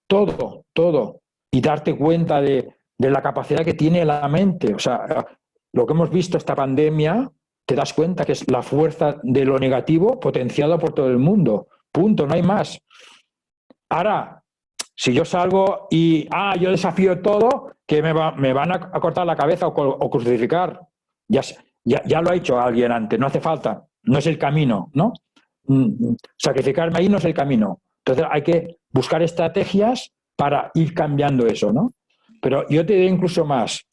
Todo, todo. Y darte cuenta de la capacidad que tiene la mente. O sea, lo que hemos visto esta pandemia, te das cuenta que es la fuerza de lo negativo potenciada por todo el mundo. Punto, no hay más. Ahora, si yo salgo y yo desafío todo, que me van a cortar la cabeza o crucificar. Ya lo ha hecho alguien antes, no hace falta, no es el camino, ¿no? Sacrificarme ahí no es el camino. Entonces hay que buscar estrategias para ir cambiando eso, ¿no? Pero yo te diré incluso más.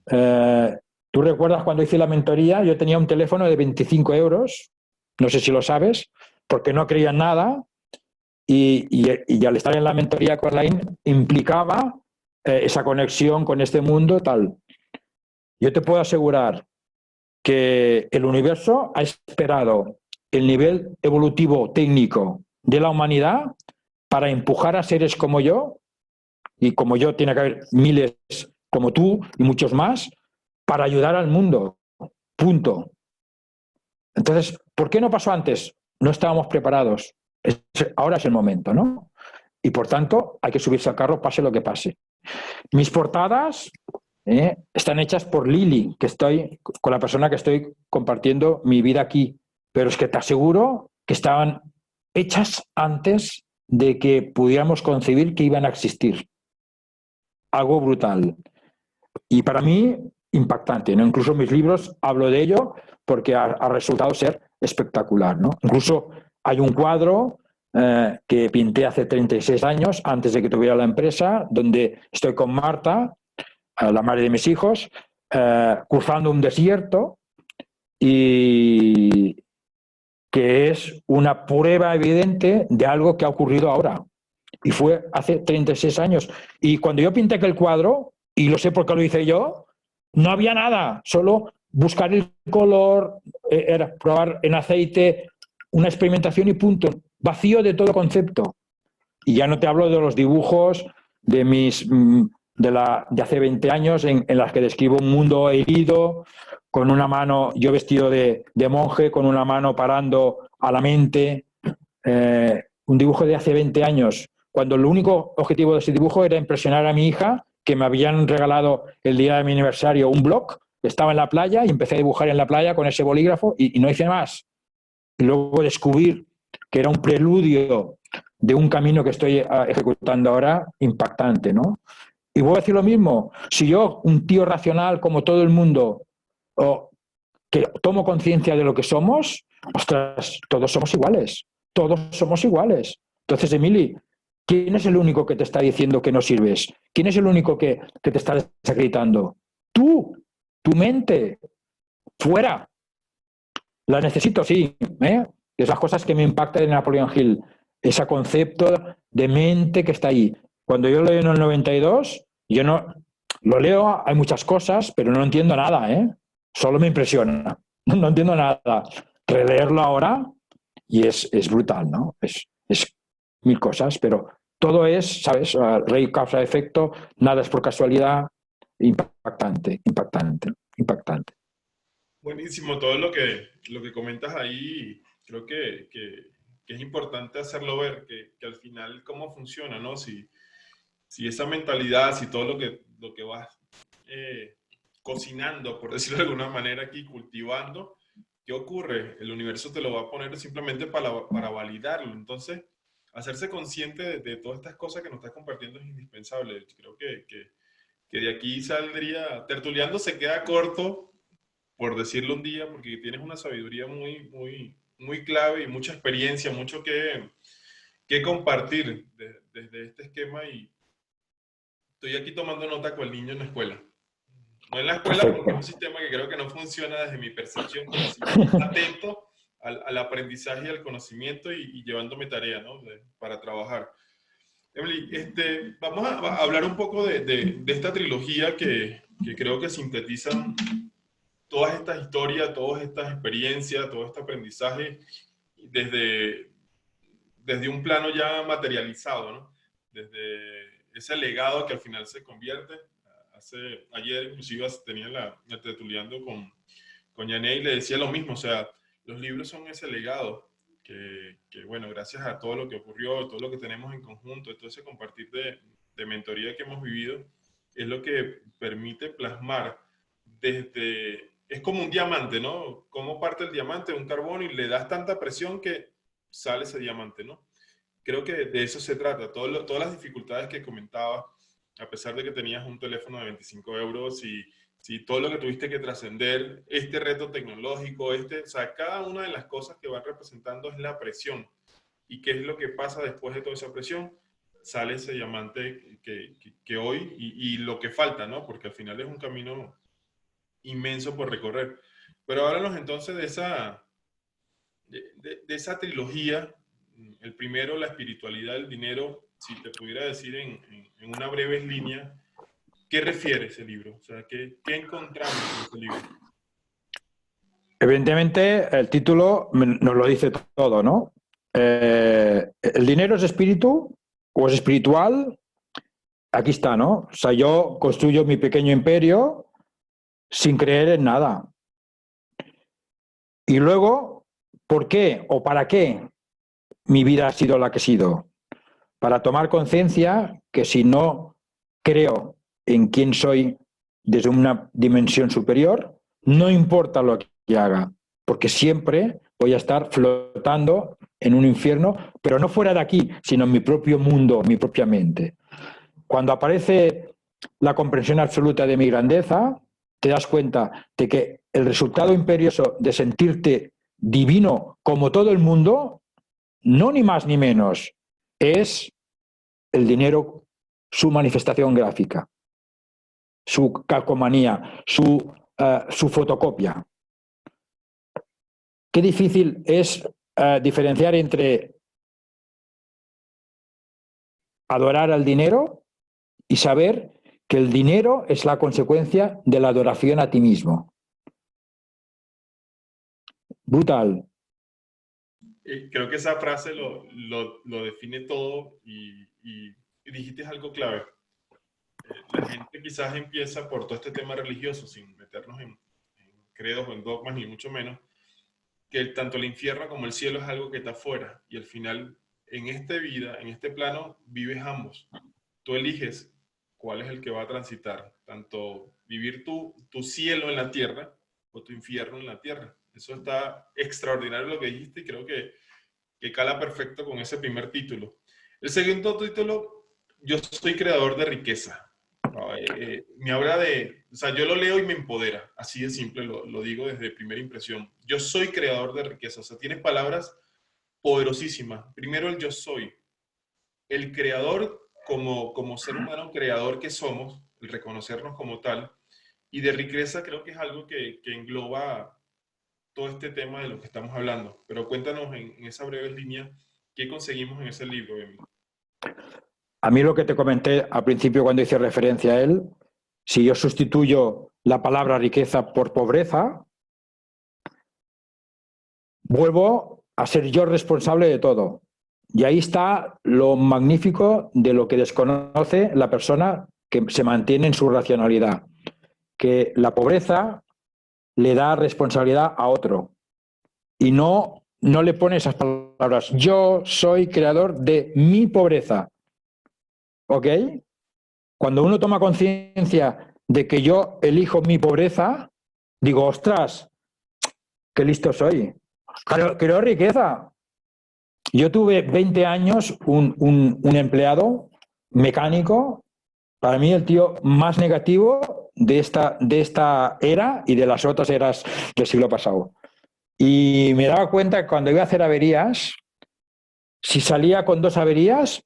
¿Tú recuerdas cuando hice la mentoría? Yo tenía un teléfono de 25 euros, no sé si lo sabes, porque no creía en nada y al estar en la mentoría con Laín implicaba esa conexión con este mundo, tal. Yo te puedo asegurar que el universo ha esperado el nivel evolutivo técnico de la humanidad para empujar a seres como yo, y como yo tiene que haber miles como tú y muchos más, para ayudar al mundo. Punto. Entonces, ¿por qué no pasó antes? No estábamos preparados. Ahora es el momento, ¿no? Y por tanto, hay que subirse al carro, pase lo que pase. Mis portadas están hechas por Lili, que estoy con la persona que estoy compartiendo mi vida aquí. Pero es que te aseguro que estaban hechas antes de que pudiéramos concebir que iban a existir. Algo brutal. Y para mí, impactante, ¿no? Incluso en mis libros hablo de ello porque ha resultado ser espectacular, ¿no? Incluso hay un cuadro que pinté hace 36 años, antes de que tuviera la empresa, donde estoy con Marta, la madre de mis hijos, cruzando un desierto, y que es una prueba evidente de algo que ha ocurrido ahora. Y fue hace 36 años. Y cuando yo pinté aquel cuadro, y lo sé porque lo hice yo, no había nada, solo buscar el color, era probar en aceite, una experimentación y punto. Vacío de todo concepto. Y ya no te hablo de los dibujos de mis de hace 20 años en las que describo un mundo herido, con una mano, yo vestido de monje, con una mano parando a la mente. Un dibujo de hace 20 años, cuando el único objetivo de ese dibujo era impresionar a mi hija, que me habían regalado el día de mi aniversario un blog, estaba en la playa y empecé a dibujar en la playa con ese bolígrafo y no hice más. Y luego descubrir que era un preludio de un camino que estoy ejecutando ahora, impactante, ¿no? Y voy a decir lo mismo, si yo, un tío racional como todo el mundo, o que tomo conciencia de lo que somos, ostras, todos somos iguales, todos somos iguales. Entonces, Emili, ¿quién es el único que te está diciendo que no sirves? ¿Quién es el único que te está desacreditando? Tú, tu mente, fuera. La necesito, sí, ¿eh? Es las cosas que me impactan de Napoleon Hill, ese concepto de mente que está ahí. Cuando yo lo leo en el 92, yo no lo leo, hay muchas cosas, pero no entiendo nada, ¿eh? Solo me impresiona, no entiendo nada. Releerlo ahora y es brutal, ¿no? Es mil cosas, pero todo es, ¿sabes? Rey, causa, efecto, nada es por casualidad, impactante, impactante, impactante. Buenísimo, todo lo que comentas ahí, creo que es importante hacerlo ver, que al final cómo funciona, ¿no? Si esa mentalidad, si todo lo que vas cocinando, por decirlo de alguna manera aquí, cultivando, ¿qué ocurre? El universo te lo va a poner simplemente para validarlo. Entonces, hacerse consciente de todas estas cosas que nos estás compartiendo es indispensable. Creo que de aquí saldría, Tertuliando se queda corto, por decirlo un día, porque tienes una sabiduría muy clave y mucha experiencia, mucho que compartir desde este esquema y estoy aquí tomando nota con el niño en la escuela. No en la escuela porque es un Perfecto. sistema que creo que no funciona desde mi percepción, pero sí atento al aprendizaje y al conocimiento y llevándome tarea, ¿no? Para trabajar. Emily, vamos a hablar un poco de esta trilogía que creo que sintetizan todas estas historias, todas estas experiencias, todo este aprendizaje desde, desde un plano ya materializado, ¿no? Desde ese legado que al final se convierte. Ayer inclusive tenía la tertuliando con Yané y le decía lo mismo, o sea, los libros son ese legado bueno, gracias a todo lo que ocurrió, todo lo que tenemos en conjunto, todo ese compartir de mentoría que hemos vivido, es lo que permite plasmar es como un diamante, ¿no? ¿Cómo parte el diamante de un carbono y le das tanta presión que sale ese diamante, ¿no? Creo que de eso se trata. Todas las dificultades que comentaba, a pesar de que tenías un teléfono de 25 euros y si todo lo que tuviste que trascender, este reto tecnológico, o sea, cada una de las cosas que van representando es la presión. ¿Y qué es lo que pasa después de toda esa presión? Sale ese diamante que hoy y lo que falta, ¿no? Porque al final es un camino inmenso por recorrer. Pero háblanos entonces de esa trilogía. El primero, la espiritualidad del dinero, si te pudiera decir en una breve línea, ¿qué refiere ese libro? O sea, ¿qué encontramos en ese libro? Evidentemente, el título nos lo dice todo, ¿no? ¿El dinero es espíritu o es espiritual? Aquí está, ¿no? O sea, yo construyo mi pequeño imperio sin creer en nada. Y luego, ¿por qué o para qué mi vida ha sido la que ha sido? Para tomar conciencia que si no creo en quién soy desde una dimensión superior, no importa lo que haga, porque siempre voy a estar flotando en un infierno, pero no fuera de aquí, sino en mi propio mundo, mi propia mente. Cuando aparece la comprensión absoluta de mi grandeza, te das cuenta de que el resultado imperioso de sentirte divino como todo el mundo, no ni más ni menos, es el dinero, su manifestación gráfica, su calcomanía, su fotocopia. Qué difícil es diferenciar entre adorar al dinero y saber que el dinero es la consecuencia de la adoración a ti mismo. Brutal. Creo que esa frase lo define todo y dijiste algo clave. La gente quizás empieza por todo este tema religioso, sin meternos en credos o en dogmas, ni mucho menos, que tanto el infierno como el cielo es algo que está afuera. Y al final, en esta vida, en este plano, vives ambos. Tú eliges cuál es el que va a transitar, tanto vivir tu cielo en la tierra o tu infierno en la tierra. Eso está extraordinario lo que dijiste y creo que cala perfecto con ese primer título. El segundo título, yo soy creador de riqueza. Me habla de, o sea, yo lo leo y me empodera, así de simple, lo digo desde primera impresión. Yo soy creador de riqueza, o sea, tienes palabras poderosísimas. Primero el yo soy, el creador como ser humano creador que somos, el reconocernos como tal, y de riqueza creo que es algo que engloba todo este tema de lo que estamos hablando. Pero cuéntanos en esa breve línea, ¿qué conseguimos en ese libro, Emil? A mí lo que te comenté al principio cuando hice referencia a él, si yo sustituyo la palabra riqueza por pobreza, vuelvo a ser yo responsable de todo. Y ahí está lo magnífico de lo que desconoce la persona que se mantiene en su racionalidad, que la pobreza le da responsabilidad a otro y no le pone esas palabras. Yo soy creador de mi pobreza. ¿Ok? Cuando uno toma conciencia de que yo elijo mi pobreza, digo, ostras, qué listo soy. Creo riqueza. Yo tuve 20 años un empleado mecánico, para mí el tío más negativo de esta era y de las otras eras del siglo pasado. Y me daba cuenta que cuando iba a hacer averías, si salía con 2 averías,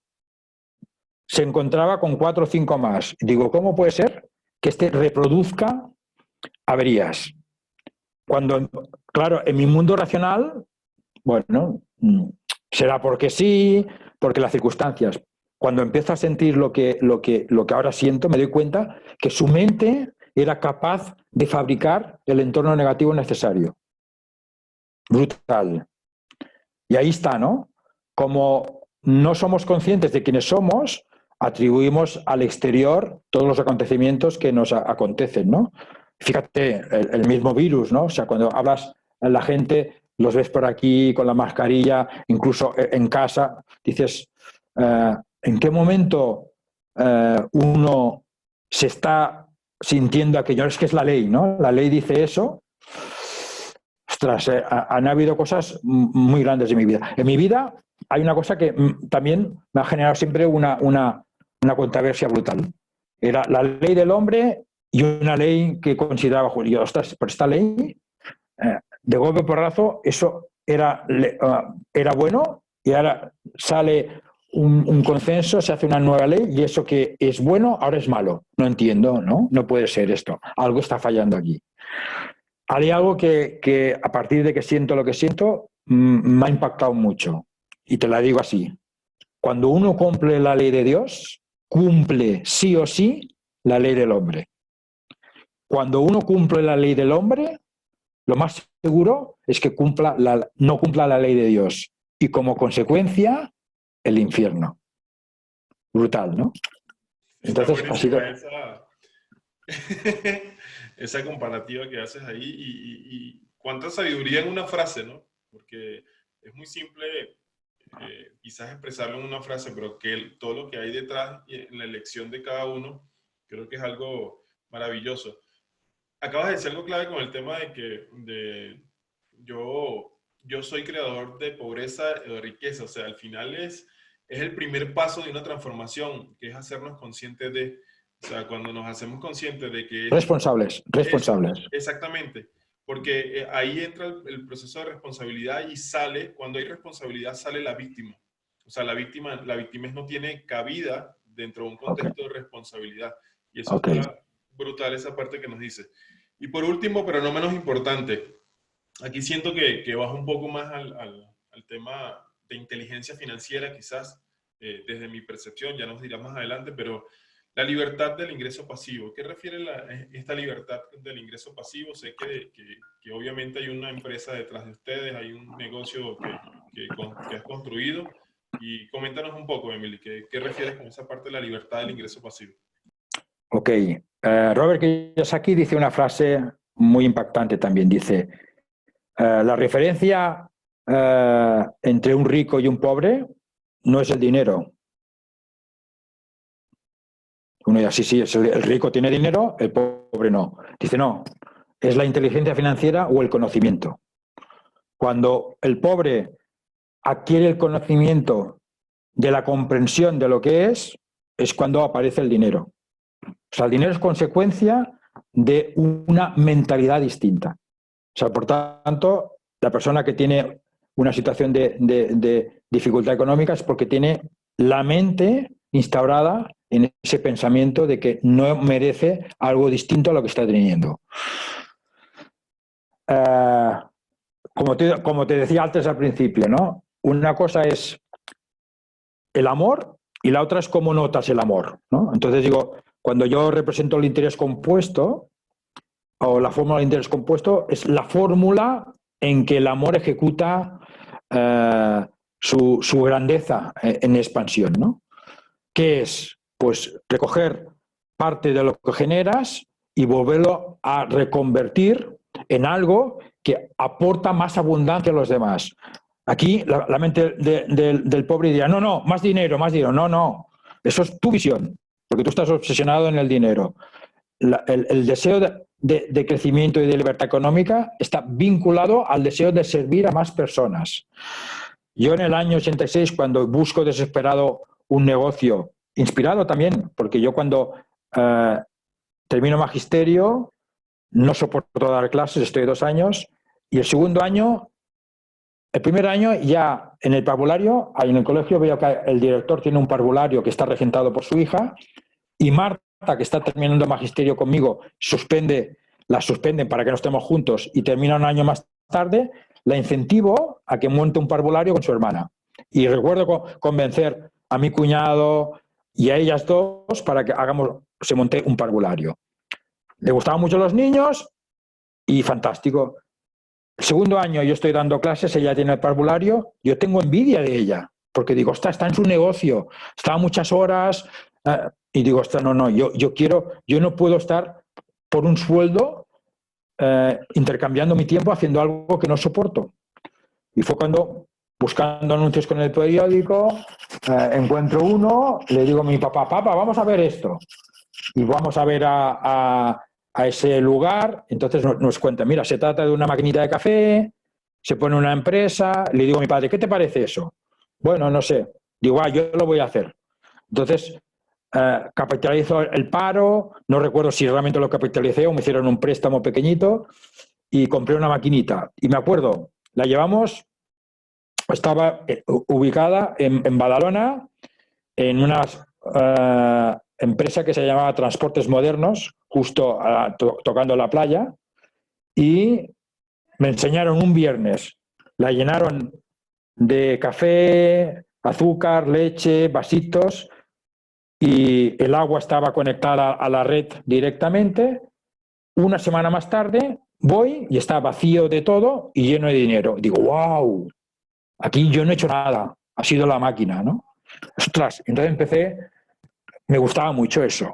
se encontraba con 4 o 5 más. Digo, ¿cómo puede ser que este reproduzca averías? Cuando, claro, en mi mundo racional, bueno, será porque sí, porque las circunstancias. Cuando empiezo a sentir lo que ahora siento, me doy cuenta que su mente era capaz de fabricar el entorno negativo necesario. Brutal. Y ahí está, ¿no? Como no somos conscientes de quiénes somos, atribuimos al exterior todos los acontecimientos que nos acontecen, ¿no? Fíjate, el mismo virus, ¿no? O sea, cuando hablas a la gente, los ves por aquí con la mascarilla, incluso en casa, dices, ¿en qué momento uno se está sintiendo aquello? Es que es la ley, ¿no? La ley dice eso. Ostras, han habido cosas muy grandes en mi vida. En mi vida hay una cosa que también me ha generado siempre una controversia brutal. Era la ley del hombre y una ley que consideraba Julio. Ostras, por esta ley, de golpe porrazo, eso era bueno y ahora sale un consenso, se hace una nueva ley y eso que es bueno ahora es malo. No entiendo, ¿no? No puede ser esto. Algo está fallando aquí. Hay algo que a partir de que siento lo que siento, me ha impactado mucho. Y te la digo así. Cuando uno cumple la ley de Dios, cumple sí o sí la ley del hombre. Cuando uno cumple la ley del hombre, lo más seguro es que no cumpla la ley de Dios. Y como consecuencia, el infierno. Brutal, ¿no? Está Entonces, ha sido... buenísima esa comparativa que haces ahí y cuánta sabiduría en una frase, ¿no? Porque es muy simple quizás expresarlo en una frase, pero que todo lo que hay detrás y en la elección de cada uno, creo que es algo maravilloso. Acabas de decir algo clave con el tema de que yo soy creador de pobreza o de riqueza, o sea, al final es el primer paso de una transformación, que es hacernos conscientes de, o sea, cuando nos hacemos conscientes de que Responsables, eso, responsables. exactamente, porque ahí entra el proceso de responsabilidad y sale, cuando hay responsabilidad sale la víctima. O sea, la víctima no tiene cabida dentro de un Okay. contexto de responsabilidad. Y eso Okay. está brutal, esa parte que nos dice. Y por último, pero no menos importante, aquí siento que baja un poco más al tema de inteligencia financiera, quizás, desde mi percepción, ya nos dirá más adelante, pero la libertad del ingreso pasivo. ¿Qué refiere esta libertad del ingreso pasivo? Sé que obviamente hay una empresa detrás de ustedes, hay un negocio que has construido. Y coméntanos un poco, Emily, ¿qué refieres con esa parte de la libertad del ingreso pasivo? Ok. Robert Kiyosaki dice una frase muy impactante también. Dice, la referencia entre un rico y un pobre no es el dinero. Uno dice, sí, el rico tiene dinero, el pobre no. Dice, no, es la inteligencia financiera o el conocimiento. Cuando el pobre adquiere el conocimiento de la comprensión de lo que es cuando aparece el dinero. O sea, el dinero es consecuencia de una mentalidad distinta. O sea, por tanto, la persona que tiene una situación de dificultad económica es porque tiene la mente instaurada en ese pensamiento de que no merece algo distinto a lo que está teniendo. Como te decía antes al principio, ¿no? Una cosa es el amor y la otra es cómo notas el amor, ¿no? Entonces digo, cuando yo represento el interés compuesto o la fórmula de interés compuesto, es la fórmula en que el amor ejecuta su grandeza en expansión, ¿no? ¿Qué es? Pues recoger parte de lo que generas y volverlo a reconvertir en algo que aporta más abundancia a los demás. Aquí la mente del pobre diría, no, más dinero, no. Eso es tu visión, porque tú estás obsesionado en el dinero. El deseo de crecimiento y de libertad económica está vinculado al deseo de servir a más personas. Yo en el año 86, cuando busco desesperado un negocio, inspirado también, porque yo cuando termino magisterio no soporto dar clases, estoy 2 años, y el segundo año, el primer año ya en el parvulario, ahí en el colegio veo que el director tiene un parvulario que está regentado por su hija, y Marta, que está terminando magisterio conmigo, la suspenden para que no estemos juntos y termina un año más tarde, la incentivo a que monte un parvulario con su hermana. Y recuerdo convencer a mi cuñado y a ellas dos para que se monte un parvulario. Le gustaban mucho los niños y fantástico. El segundo año yo estoy dando clases, ella tiene el parvulario, yo tengo envidia de ella, porque digo, está en su negocio, está muchas horas, y digo, no, yo no puedo estar por un sueldo intercambiando mi tiempo haciendo algo que no soporto. Y fue cuando, buscando anuncios con el periódico, encuentro uno, le digo a mi papá, vamos a ver esto. Y vamos a ver a ese lugar. Entonces nos cuenta, mira, se trata de una maquinita de café, se pone una empresa. Le digo a mi padre, ¿qué te parece eso? Bueno, no sé. Digo, yo lo voy a hacer. Entonces, capitalizo el paro, no recuerdo si realmente lo capitalicé o me hicieron un préstamo pequeñito y compré una maquinita. Y me acuerdo, la llevamos, estaba ubicada en Badalona, en unas empresa que se llamaba Transportes Modernos, justo tocando la playa, y me enseñaron un viernes. La llenaron de café, azúcar, leche, vasitos, y el agua estaba conectada a la red directamente. Una semana más tarde voy y está vacío de todo y lleno de dinero. Digo, wow, aquí yo no he hecho nada, ha sido la máquina, ¿no? Ostras, entonces empecé, me gustaba mucho eso.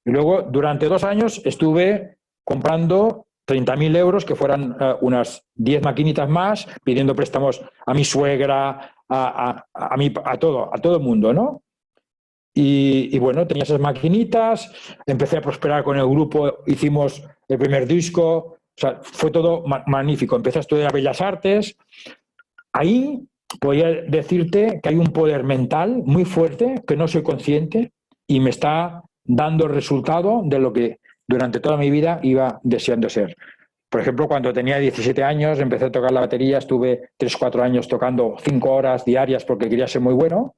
Y luego, durante 2 años, estuve comprando 30.000 euros, que fueran unas 10 maquinitas más, pidiendo préstamos a mi suegra, a todo el mundo, ¿no? Y bueno, tenía esas maquinitas, empecé a prosperar con el grupo, hicimos el primer disco, o sea, fue todo magnífico. Empecé a estudiar Bellas Artes. Ahí podría decirte que hay un poder mental muy fuerte que no soy consciente y me está dando el resultado de lo que durante toda mi vida iba deseando ser. Por ejemplo, cuando tenía 17 años, empecé a tocar la batería, estuve 3-4 años tocando 5 horas diarias porque quería ser muy bueno,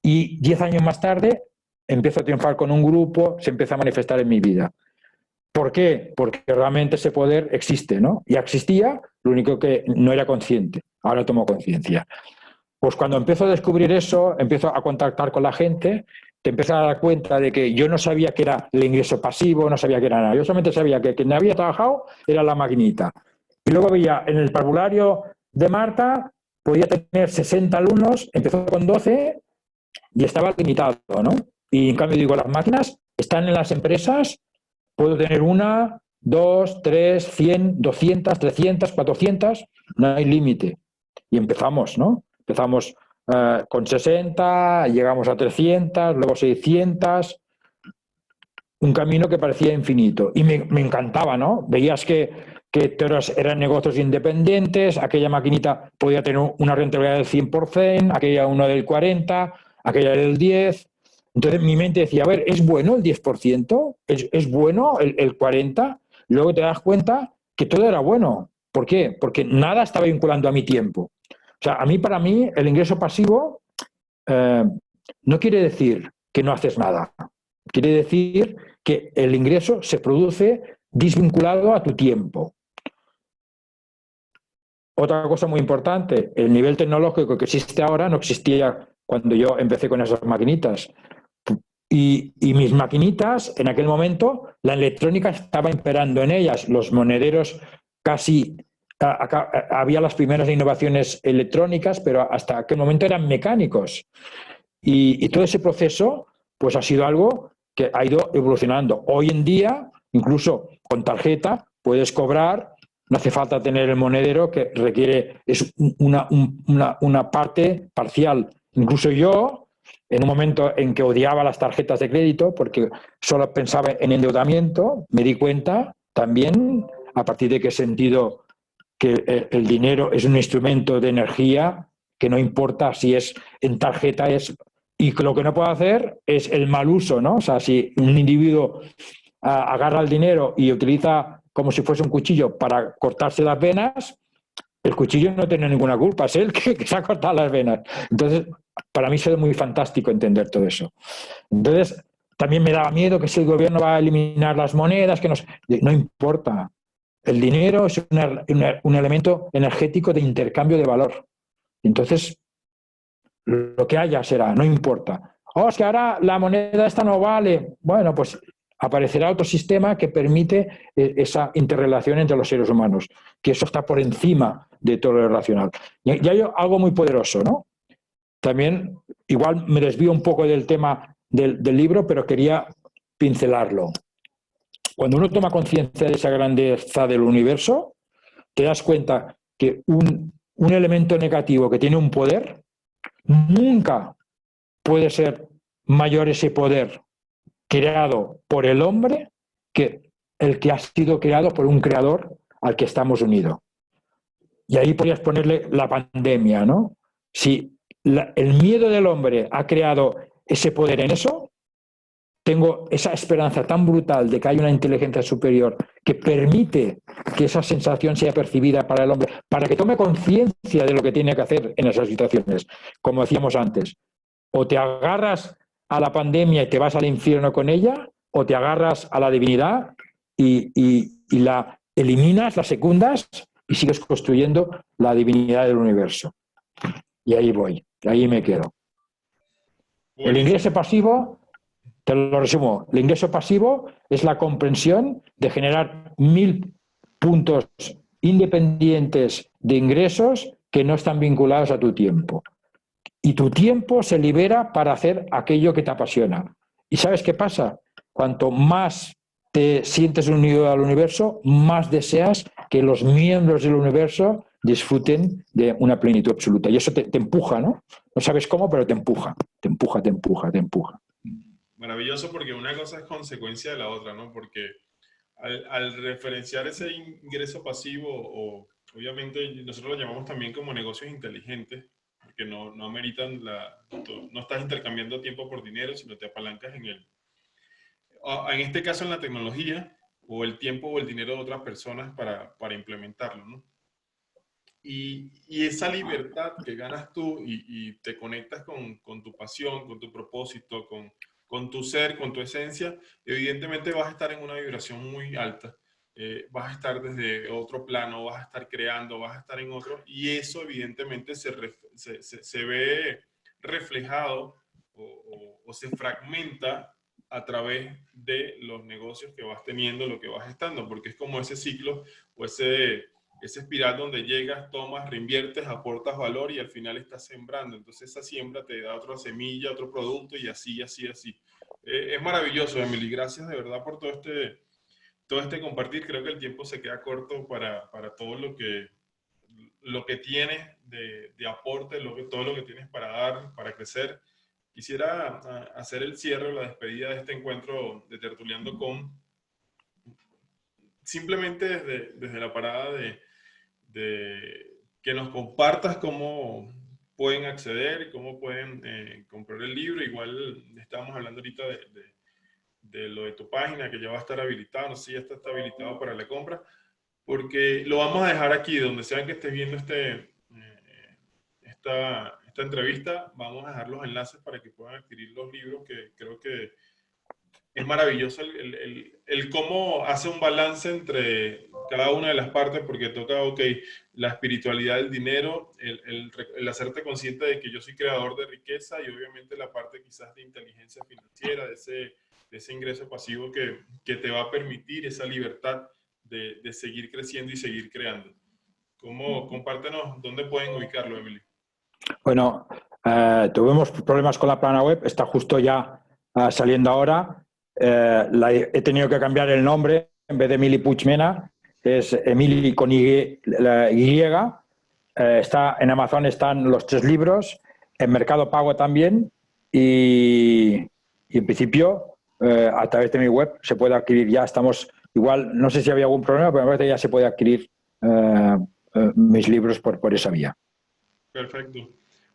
y 10 años más tarde empiezo a triunfar con un grupo, se empieza a manifestar en mi vida. ¿Por qué? Porque realmente ese poder existe, ¿no? Ya existía, lo único que no era consciente. Ahora tomo conciencia. Pues cuando empiezo a descubrir eso, empiezo a contactar con la gente, te empiezas a dar cuenta de que yo no sabía qué era el ingreso pasivo, no sabía qué era nada. Yo solamente sabía que quien había trabajado era la maquinita. Y luego veía en el parvulario de Marta, podía tener 60 alumnos, empezó con 12 y estaba limitado, ¿no? Y en cambio digo, las máquinas están en las empresas, puedo tener 1, 2, 3, 100, 200, 300, 400, no hay límite. Y empezamos, ¿no? Empezamos con 60, llegamos a 300, luego 600, un camino que parecía infinito. Y me encantaba, ¿no? Veías que todos eran negocios independientes, aquella maquinita podía tener una rentabilidad del 100%, aquella uno del 40%, aquella del 10%. Entonces mi mente decía, a ver, ¿es bueno el 10%? ¿Es bueno el 40%? Luego te das cuenta que todo era bueno. ¿Por qué? Porque nada estaba vinculando a mi tiempo. O sea, para mí, el ingreso pasivo no quiere decir que no haces nada. Quiere decir que el ingreso se produce desvinculado a tu tiempo. Otra cosa muy importante, el nivel tecnológico que existe ahora no existía cuando yo empecé con esas maquinitas. Y mis maquinitas, en aquel momento, la electrónica estaba imperando en ellas. Los monederos casi... había las primeras innovaciones electrónicas, pero hasta aquel momento eran mecánicos. Y todo ese proceso pues ha sido algo que ha ido evolucionando. Hoy en día, incluso con tarjeta, puedes cobrar, no hace falta tener el monedero, que requiere es una parte parcial. Incluso yo, en un momento en que odiaba las tarjetas de crédito, porque solo pensaba en endeudamiento, me di cuenta también, a partir de que he sentido que el dinero es un instrumento de energía, que no importa si es en tarjeta, y lo que no puedo hacer es el mal uso, ¿no? O sea, si un individuo agarra el dinero y utiliza como si fuese un cuchillo para cortarse las venas, el cuchillo no tiene ninguna culpa, es él que se ha cortado las venas. Entonces, para mí es muy fantástico entender todo eso. Entonces, también me daba miedo que si el gobierno va a eliminar las monedas, que no importa. El dinero es un elemento energético de intercambio de valor. Entonces, lo que haya será, no importa. Oh, es que ahora la moneda esta no vale. Bueno, pues aparecerá otro sistema que permite esa interrelación entre los seres humanos, que eso está por encima de todo lo racional. Y hay algo muy poderoso, ¿no? También, igual me desvío un poco del tema del libro, pero quería pincelarlo. Cuando uno toma conciencia de esa grandeza del universo, te das cuenta que un elemento negativo que tiene un poder, nunca puede ser mayor ese poder creado por el hombre que el que ha sido creado por un creador al que estamos unidos. Y ahí podrías ponerle la pandemia, ¿no? Si el miedo del hombre ha creado ese poder en eso, tengo esa esperanza tan brutal de que hay una inteligencia superior que permite que esa sensación sea percibida para el hombre, para que tome conciencia de lo que tiene que hacer en esas situaciones, como decíamos antes. O te agarras a la pandemia y te vas al infierno con ella, o te agarras a la divinidad y la eliminas, la secundas y sigues construyendo la divinidad del universo. Y ahí voy, ahí me quedo. Buenísimo. El ingreso pasivo Te lo resumo. El ingreso pasivo es la comprensión de generar 1000 puntos independientes de ingresos que no están vinculados a tu tiempo. Y tu tiempo se libera para hacer aquello que te apasiona. ¿Y sabes qué pasa? Cuanto más te sientes unido al universo, más deseas que los miembros del universo disfruten de una plenitud absoluta. Y eso te empuja, ¿no? No sabes cómo, pero te empuja, te empuja, te empuja, te empuja. Maravilloso, porque una cosa es consecuencia de la otra, ¿no? Porque al referenciar ese ingreso pasivo, o obviamente nosotros lo llamamos también como negocios inteligentes, porque no ameritan no estás intercambiando tiempo por dinero, sino te apalancas en este caso en la tecnología, o el tiempo o el dinero de otras personas para implementarlo, ¿no? Y esa libertad que ganas tú y te conectas con tu pasión, con tu propósito, con tu ser, con tu esencia, evidentemente vas a estar en una vibración muy alta. Vas a estar desde otro plano, vas a estar creando, vas a estar en otro, y eso evidentemente se ve reflejado o se fragmenta a través de los negocios que vas teniendo, lo que vas estando, porque es como ese ciclo o esa espiral donde llegas, tomas, reinviertes, aportas valor y al final estás sembrando. Entonces esa siembra te da otra semilla, otro producto y así, así, así. Es maravilloso, Emily. Gracias de verdad por todo este compartir. Creo que el tiempo se queda corto para todo lo que tienes de aporte, todo lo que tienes para dar, para crecer. Quisiera hacer el cierre o la despedida de este encuentro de Tertuleando con simplemente desde la parada de que nos compartas cómo pueden acceder, cómo pueden comprar el libro. Igual estábamos hablando ahorita de lo de tu página, que ya va a estar habilitado, no sé si ya está habilitado para la compra, porque lo vamos a dejar aquí, donde sea que estés viendo esta entrevista, vamos a dejar los enlaces para que puedan adquirir los libros, que creo que es maravilloso el cómo hace un balance entre cada una de las partes, porque toca, ok, la espiritualidad del dinero, el hacerte consciente de que yo soy creador de riqueza, y obviamente la parte quizás de inteligencia financiera, de ese ingreso pasivo que te va a permitir esa libertad de seguir creciendo y seguir creando. Compártenos dónde pueden ubicarlo, Emily. Bueno, tuvimos problemas con la plana web, está justo ya saliendo ahora. He tenido que cambiar el nombre, en vez de Emily Puigmena, es Emily con Y. Está en Amazon, están los 3 libros, en Mercado Pago también, y en principio a través de mi web se puede adquirir ya. Estamos, igual, no sé si había algún problema, pero a veces ya se puede adquirir mis libros por esa vía. Perfecto.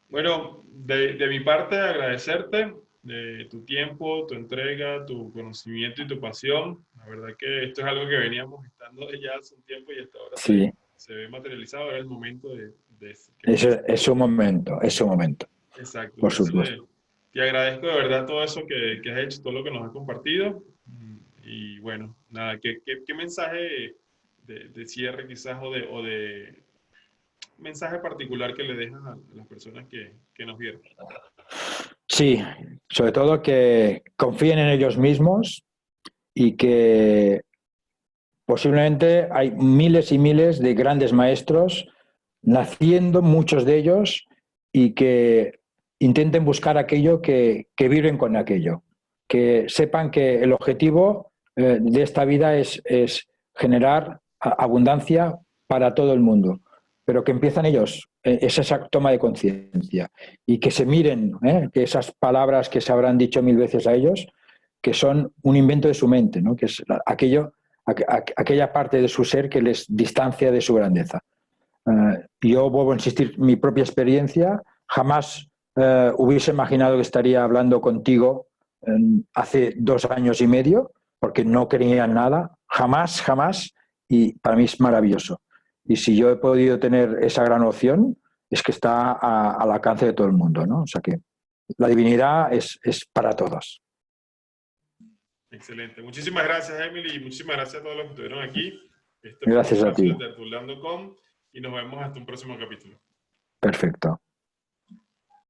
Bueno, de mi parte, agradecerte de tu tiempo, tu entrega, tu conocimiento y tu pasión. La verdad que esto es algo que veníamos estando de ya hace un tiempo y hasta ahora Sí. se ve materializado. Era el momento Es un momento, es un momento. Exacto. Por supuesto. Entonces, te agradezco de verdad todo eso que has hecho, todo lo que nos has compartido. Y bueno, nada, ¿qué mensaje de cierre quizás o de mensaje particular que le dejas a las personas que nos vieron? Sí, sobre todo que confíen en ellos mismos y que posiblemente hay miles y miles de grandes maestros naciendo, muchos de ellos, y que intenten buscar aquello que vibren con aquello, que sepan que el objetivo de esta vida es generar abundancia para todo el mundo, pero que empiezan ellos, es esa toma de conciencia, y que se miren, que esas palabras que se habrán dicho 1000 veces a ellos, que son un invento de su mente, ¿no? Que es aquella parte de su ser que les distancia de su grandeza. Yo vuelvo a insistir, mi propia experiencia, jamás hubiese imaginado que estaría hablando contigo hace 2 años y medio, porque no creía en nada, jamás, jamás, y para mí es maravilloso. Y si yo he podido tener esa gran opción, es que está al alcance de todo el mundo, ¿no? O sea que la divinidad es para todos. Excelente. Muchísimas gracias, Emily, y muchísimas gracias a todos los que estuvieron aquí. Este fue un Gracias a espacio ti. de Tertuleando con, y nos vemos hasta un próximo capítulo. Perfecto.